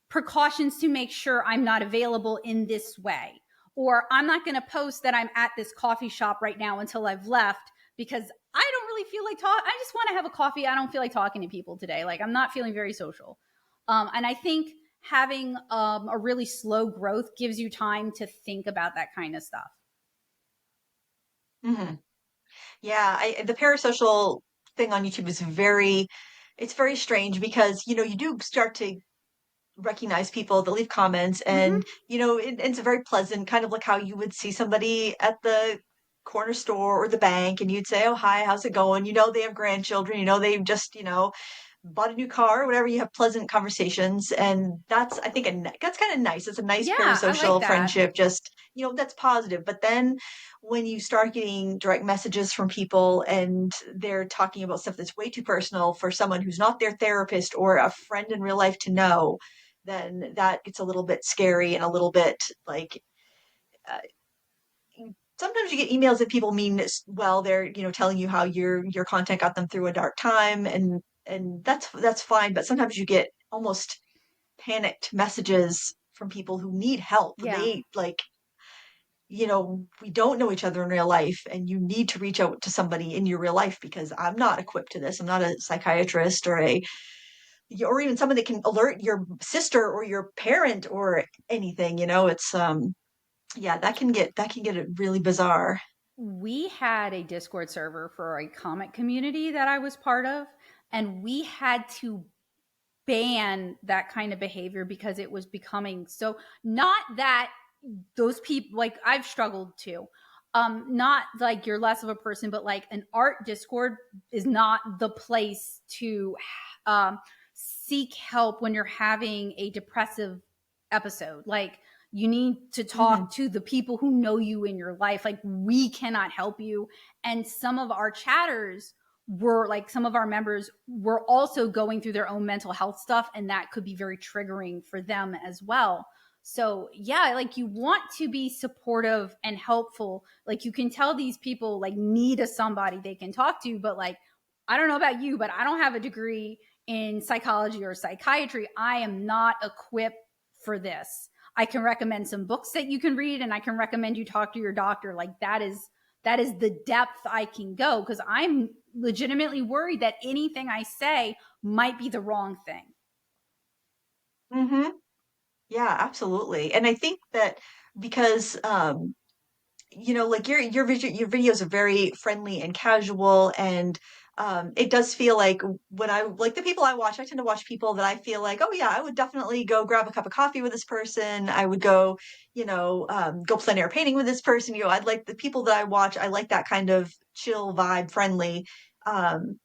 precautions to make sure I'm not available in this way. Or I'm not going to post that I'm at this coffee shop right now until I've left because I don't really feel like talk. I just want to have a coffee. I don't feel like talking to people today. Like, I'm not feeling very social. And I think having a really slow growth gives you time to think about that kind of stuff. Hmm. Yeah, the parasocial thing on YouTube is it's very strange because, you do start to recognize people that leave comments and, Mm-hmm. it's very pleasant, kind of like how you would see somebody at the corner store or the bank and you'd say, "Oh, hi, how's it going?" They have grandchildren, they've just, bought a new car or whatever. You have pleasant conversations, and that's, I think, that's kind of nice. It's a nice Yeah, I like parasocial that. friendship, just, that's positive. But then when you start getting direct messages from people and they're talking about stuff that's way too personal for someone who's not their therapist or a friend in real life to know, then that gets a little bit scary and a little bit like, uh, sometimes you get emails that people mean well. They're, telling you how your content got them through a dark time, and that's fine. But sometimes you get almost panicked messages from people who need help. Yeah. They like, we don't know each other in real life, and you need to reach out to somebody in your real life because I'm not equipped to this. I'm not a psychiatrist or even someone that can alert your sister or your parent or anything. It's yeah, that can get really bizarre. We had a Discord server for a comic community that I was part of, and we had to ban that kind of behavior because it was becoming so, not that those people, like, I've struggled too, not like you're less of a person, but like an art Discord is not the place to um seek help when you're having a depressive episode. Like, you need to Hmm. talk to the people who know you in your life. Like, we cannot help you. And some of our chatters were like, some of our members were also going through their own mental health stuff, and that could be very triggering for them as well. So yeah, like, you want to be supportive and helpful. Like, you can tell these people like need a somebody they can talk to, but like, I don't know about you, but I don't have a degree in psychology or psychiatry. I am not equipped for this. I can recommend some books that you can read, and I can recommend you talk to your doctor. Like, that is the depth I can go, because I'm legitimately worried that anything I say might be the wrong thing. Hmm. Yeah, absolutely. And I think that because, like your videos are very friendly and casual, and it does feel like when I like the people I watch, I tend to watch people that I feel like, oh yeah, I would definitely go grab a cup of coffee with this person. I would go, go plein air painting with this person. I'd like the people that I watch. I like that kind of chill vibe, friendly. Um,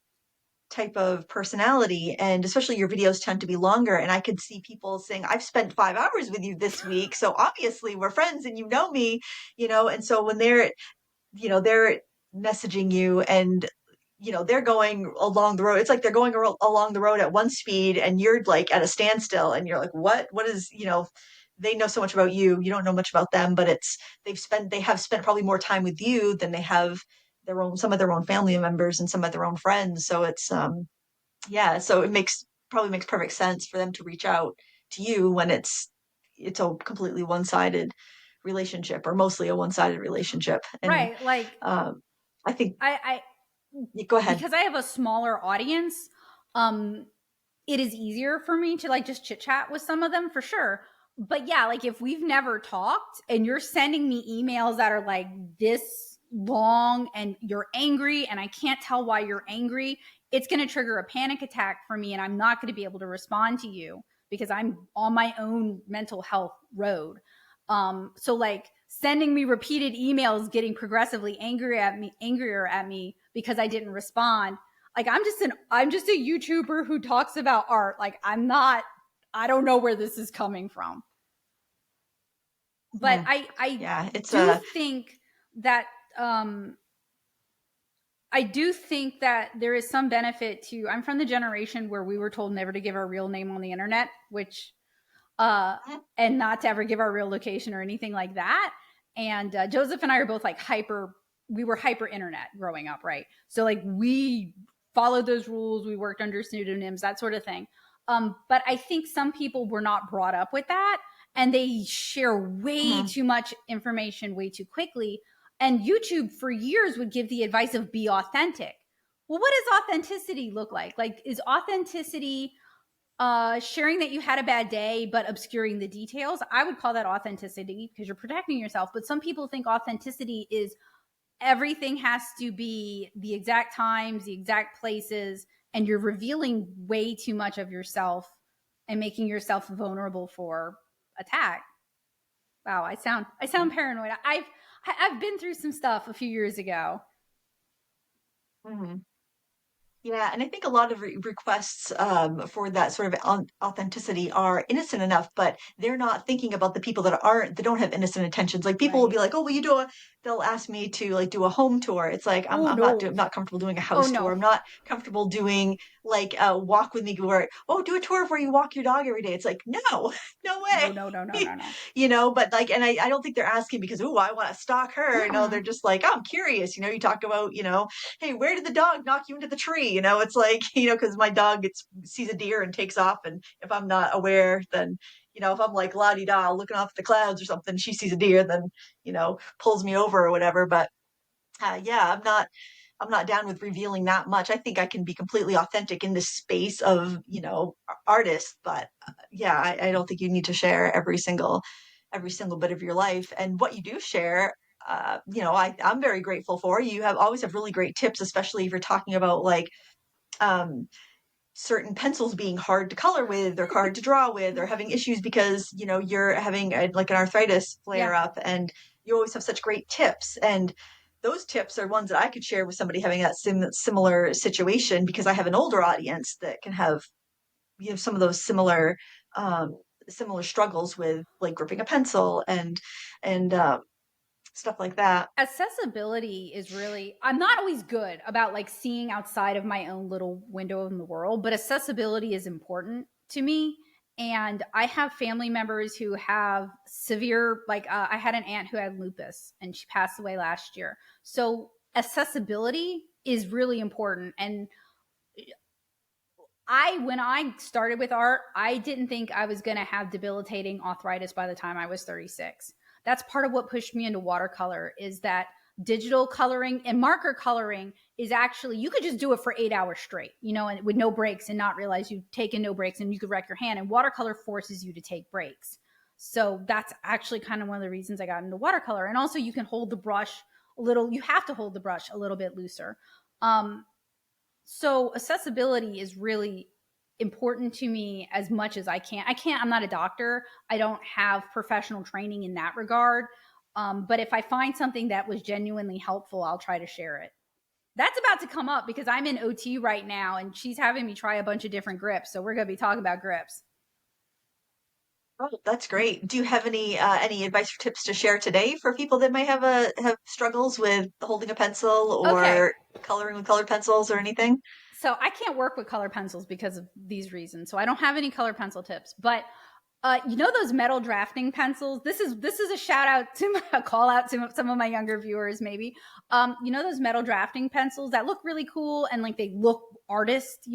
type of personality, and especially your videos tend to be longer, and I could see people saying, "I've spent 5 hours with you this week, so obviously we're friends and you know me," and so when they're messaging you, and they're going along the road. It's like they're going along the road at one speed and you're like at a standstill, and you're like, what is, they know so much about you, you don't know much about them, but they have spent probably more time with you than they have some of their own family members and some of their own friends. So it's yeah, so probably makes perfect sense for them to reach out to you when it's a completely one-sided relationship, or mostly a one-sided relationship. And Right. Like, um I think, I yeah, go ahead. because I have a smaller audience, um, it is easier for me to like just chit chat with some of them for sure. But yeah, like, if we've never talked and you're sending me emails that are like this long and you're angry and I can't tell why you're angry, it's going to trigger a panic attack for me, and I'm not going to be able to respond to you because I'm on my own mental health road. So like, sending me repeated emails, getting progressively angrier at me because I didn't respond. Like I'm just a YouTuber who talks about art. Like I don't know where this is coming from. But Mhm. I Yeah, it's do think that um I do think that there is some benefit to. I'm from the generation where we were told never to give our real name on the internet, which uh, and not to ever give our real location or anything like that. And Joseph and I are both like we were hyper internet growing up, right? So like we followed those rules, we worked under pseudonyms, that sort of thing. But I think some people were not brought up with that and they share way Mhm. too much information way too quickly. And YouTube for years would give the advice of be authentic. Well, what does authenticity look like? Like, is authenticity sharing that you had a bad day but obscuring the details? I would call that authenticity because you're protecting yourself. But some people think authenticity is everything has to be the exact times, the exact places, and you're revealing way too much of yourself and making yourself vulnerable for attack. Wow, I sound paranoid. I've been through some stuff a few years ago. Mhm. Yeah, and I think a lot of requests for that sort of authenticity are innocent enough, but they're not thinking about the people that don't have innocent intentions. Like people will be Right. like, "Oh, will you do a?" They'll ask me to like do a home tour. It's like Oh I'm no. not comfortable doing a Oh house tour. no. I'm not comfortable doing like a walk with me where do a tour of where you walk your dog every day. It's like no, no No, way. no, no, no, no, no. But like, and I don't think they're asking because, oh, I want to stalk her. No, they're Mm-mm. just like, oh, I'm curious. You talk about, hey, where did the dog knock you into the tree? It's like, because my dog sees a deer and takes off. And if I'm not aware, then, if I'm like la di da looking off at the clouds or something, she sees a deer, then, pulls me over or whatever. But yeah, I'm not down with revealing that much. I think I can be completely authentic in this space of, artists, but yeah, I don't think you need to share every single bit of your life. And what you do share, I'm very grateful for. You have always have really great tips, especially if you're talking about like um certain pencils being hard to color with or hard to draw with or having issues because you're having like an arthritis Yeah. flare up, and you always have such great tips. And those tips are ones that I could share with somebody having that similar situation, because I have an older audience that can have some of those um similar struggles with like gripping a pencil and stuff like that. Accessibility is really, I'm not always good about like seeing outside of my own little window in the world, but accessibility is important to me. And I have family members who have severe, like I had an aunt who had lupus and she passed away last year. So accessibility is really important. And when I started with art, I didn't think I was going to have debilitating arthritis by the time I was 36. That's part of what pushed me into watercolor, is that digital coloring and marker coloring is actually, you could just do it for 8 hours straight, and with no breaks and not realize you've taken no breaks and you could wreck your hand. And watercolor forces you to take breaks. So that's actually kind of one of the reasons I got into watercolor. And also you can hold the brush you have to hold the brush a little bit looser. So accessibility is really important to me as much as I can. I'm not a doctor. I don't have professional training in that regard. But if I find something that was genuinely helpful, I'll try to share it. That's about to come up because I'm in OT right now and she's having me try a bunch of different grips. So we're going to be talking about grips. Oh, that's great. Do you have any advice or tips to share today for people that might have struggles with holding a pencil Okay. or coloring with colored pencils or anything? So I can't work with color pencils because of these reasons. So I don't have any color pencil tips. But those metal drafting pencils. This is a shout out to a call out to some of my younger viewers, maybe. Those metal drafting pencils that look really cool and like they look artist.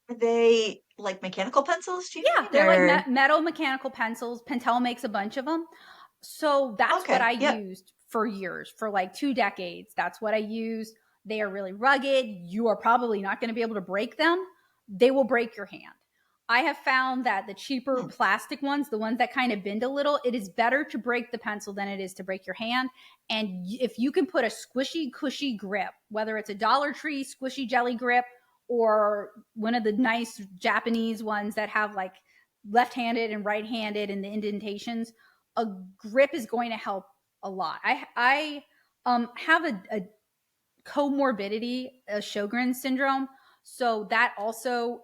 Are they like mechanical pencils, do you Yeah, mean? they're like Or metal mechanical pencils. Pentel makes a bunch of them. So that's what I okay, yep. used for years, for like 2 decades. That's what I used. They are really rugged. You are probably not going to be able to break them. They will break your hand. I have found that the cheaper Hmm. plastic ones, the ones that kind of bend a little, it is better to break the pencil than it is to break your hand. And if you can put a squishy, cushy grip, whether it's a Dollar Tree squishy jelly grip or one of the nice Japanese ones that have like left handed and right handed and the indentations, a grip is going to help a lot. I have a comorbidity, a Sjogren's syndrome, so that also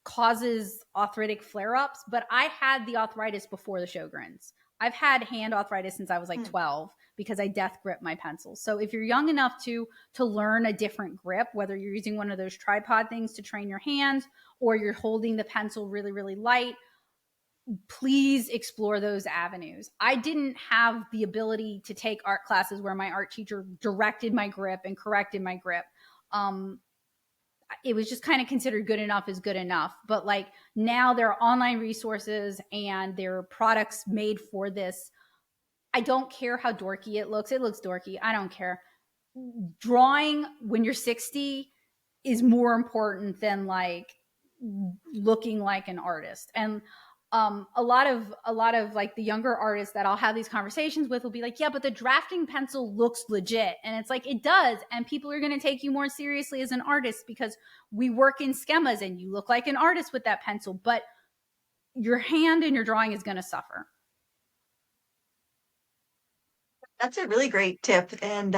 causes arthritic flare ups. But I had the arthritis before the Sjogren's. I've had hand arthritis since I was like Hmm. 12 because I death grip my pencils. So if you're young enough to learn a different grip, whether you're using one of those tripod things to train your hands or you're holding the pencil really, really light, please explore those avenues. I didn't have the ability to take art classes where my art teacher directed my grip and corrected my grip. Um, it was just kind of considered good enough is good enough. But like now there are online resources and there are products made for this. I don't care how dorky it looks. It looks dorky. I don't care. Drawing when you're 60 is more important than like looking like an artist. And a lot of like the younger artists that I'll have these conversations with will be like, yeah, but the drafting pencil looks legit. And it's like, it does. And people are going to take you more seriously as an artist because we work in schemas and you look like an artist with that pencil, but your hand and your drawing is going to suffer. That's a really great tip, and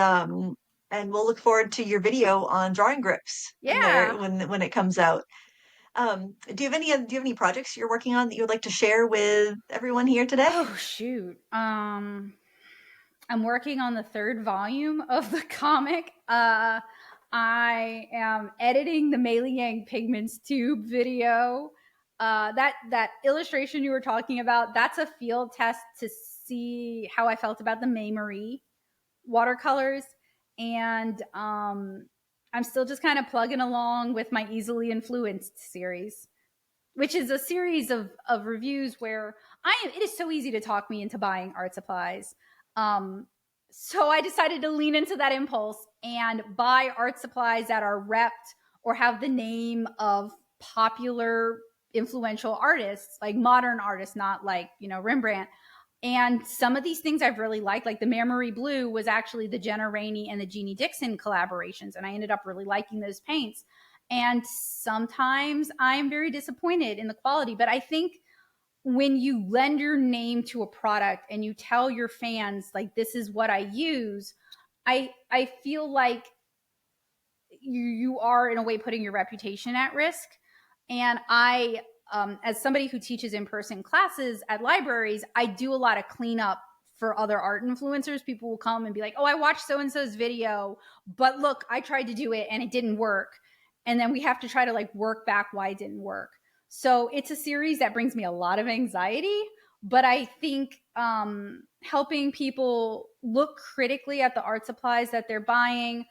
we'll look forward to your video on drawing grips Yeah. when it comes out. Do you have any projects you're working on that you would like to share with everyone here today? Oh, shoot. I'm working on the third volume of the comic. I am editing the Mei Yang Pigments tube video. That illustration you were talking about, that's a field test to see how I felt about the May Marie watercolors. And I'm still just kind of plugging along with my easily influenced series, which is a series of reviews where it is so easy to talk me into buying art supplies. Um, so I decided to lean into that impulse and buy art supplies that are repped or have the name of popular influential artists, like modern artists, not like, Rembrandt. And some of these things I've really liked, like the Mare Marie Blue was actually the Jenna Rainey and the Jeannie Dixon collaborations. And I ended up really liking those paints. And sometimes I'm very disappointed in the quality. But I think when you lend your name to a product and you tell your fans, like, this is what I use, I feel like you are in a way putting your reputation at risk. And as somebody who teaches in-person classes at libraries, I do a lot of cleanup for other art influencers. People will come and be like, oh, I watched so-and-so's video, but look, I tried to do it and it didn't work. And then we have to try to like work back why it didn't work. So it's a series that brings me a lot of anxiety, but I think helping people look critically at the art supplies that they're buying,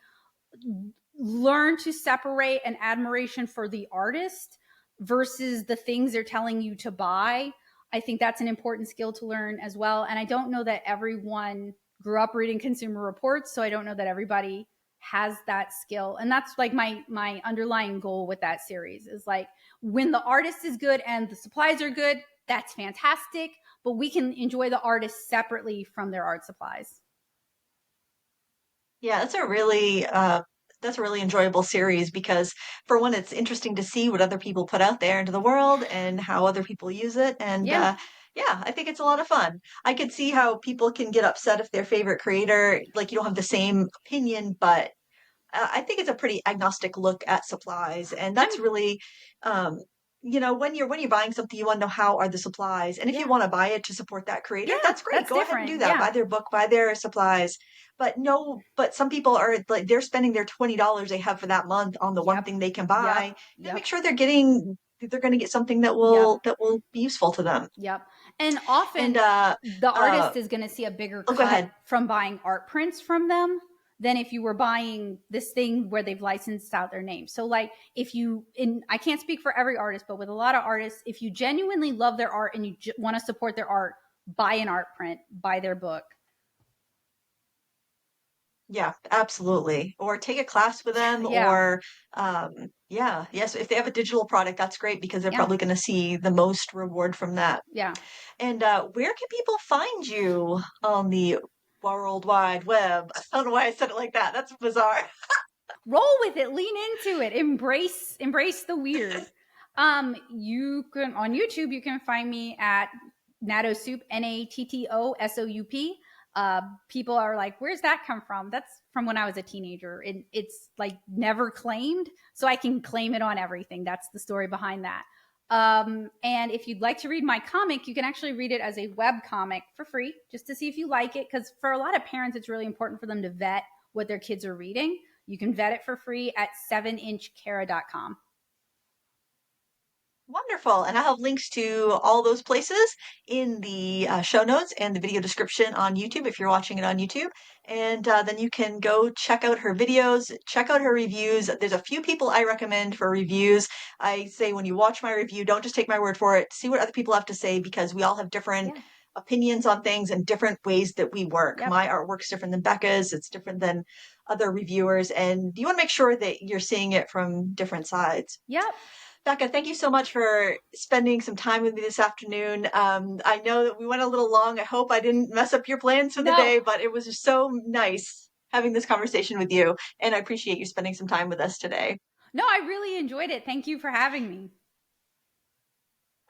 learn to separate an admiration for the artist versus the things they're telling you to buy. I think that's an important skill to learn as well. And I don't know that everyone grew up reading Consumer Reports, so I don't know that everybody has that skill. And that's like my underlying goal with that series is like, when the artist is good and the supplies are good, that's fantastic, but we can enjoy the artist separately from their art supplies. Yeah, that's a really enjoyable series because for one, it's interesting to see what other people put out there into the world and how other people use it. And Yeah. yeah, I think it's a lot of fun. I could see how people can get upset if their favorite creator, like you don't have the same opinion, but I think it's a pretty agnostic look at supplies, and I'm that's really, um, when you're buying something, you want to know how are the supplies, and if you Yeah. want to buy it to support that creator, Yeah, that's great. that's Go ahead and do different. that. Yeah. Buy their book, buy their supplies. But no, but some people are like they're spending their $20 they have for that month on the one Yep. thing they can Yep. buy. And Yep. make sure they're going to get something that Yep. will be useful to them. Yep. And And often the uh, artist is going to see a bigger oh, go cut ahead. from buying art prints from them than if you were buying this thing where they've licensed out their name. So like if you I can't speak for every artist, but with a lot of artists, if you genuinely love their art and you want to support their art, buy an art print, buy their book. Yeah, absolutely. Or take a class with them, Yeah. or yeah, yes, if they have a digital product, that's great because they're Yeah. probably going to see the most reward from that. Yeah. And where can people find you on the World Wide Web? I don't know why I said it like that. That's bizarre. Roll with it, lean into it, embrace the weird. You can on YouTube, you can find me at natto soup, Nattosoup. People are like, where's that come from? That's from when I was a teenager. It's like never claimed, so I can claim it on everything. That's the story behind that. And if you'd like to read my comic, you can actually read it as a web comic for free, just to see if you like it. Because for a lot of parents, it's really important for them to vet what their kids are reading. You can vet it for free at 7inchcara.com. Wonderful. And I have links to all those places in the show notes and the video description on YouTube if you're watching it on YouTube. And then you can go check out her videos, check out her reviews. There's a few people I recommend for reviews. I say when you watch my review, don't just take my word for it. See what other people have to say because we all have different Yeah. opinions on things and different ways that we work. Yep. My artwork's different than Becca's. It's different than other reviewers. And you want to make sure that you're seeing it from different sides. Yep. Becca, thank you so much for spending some time with me this afternoon. I know that we went a little long. I hope I didn't mess up your plans for the No. day, but it was just so nice having this conversation with you. And I appreciate you spending some time with us today. No, I really enjoyed it. Thank you for having me.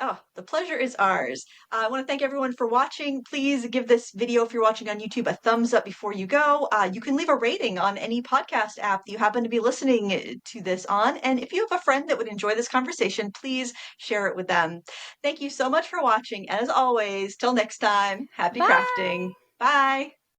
Oh, the pleasure is ours. I want to thank everyone for watching. Please give this video, if you're watching on YouTube, a thumbs up before you go. You can leave a rating on any podcast app that you happen to be listening to this on. And if you have a friend that would enjoy this conversation, please share it with them. Thank you so much for watching. As always, till next time, happy Bye. crafting. Bye.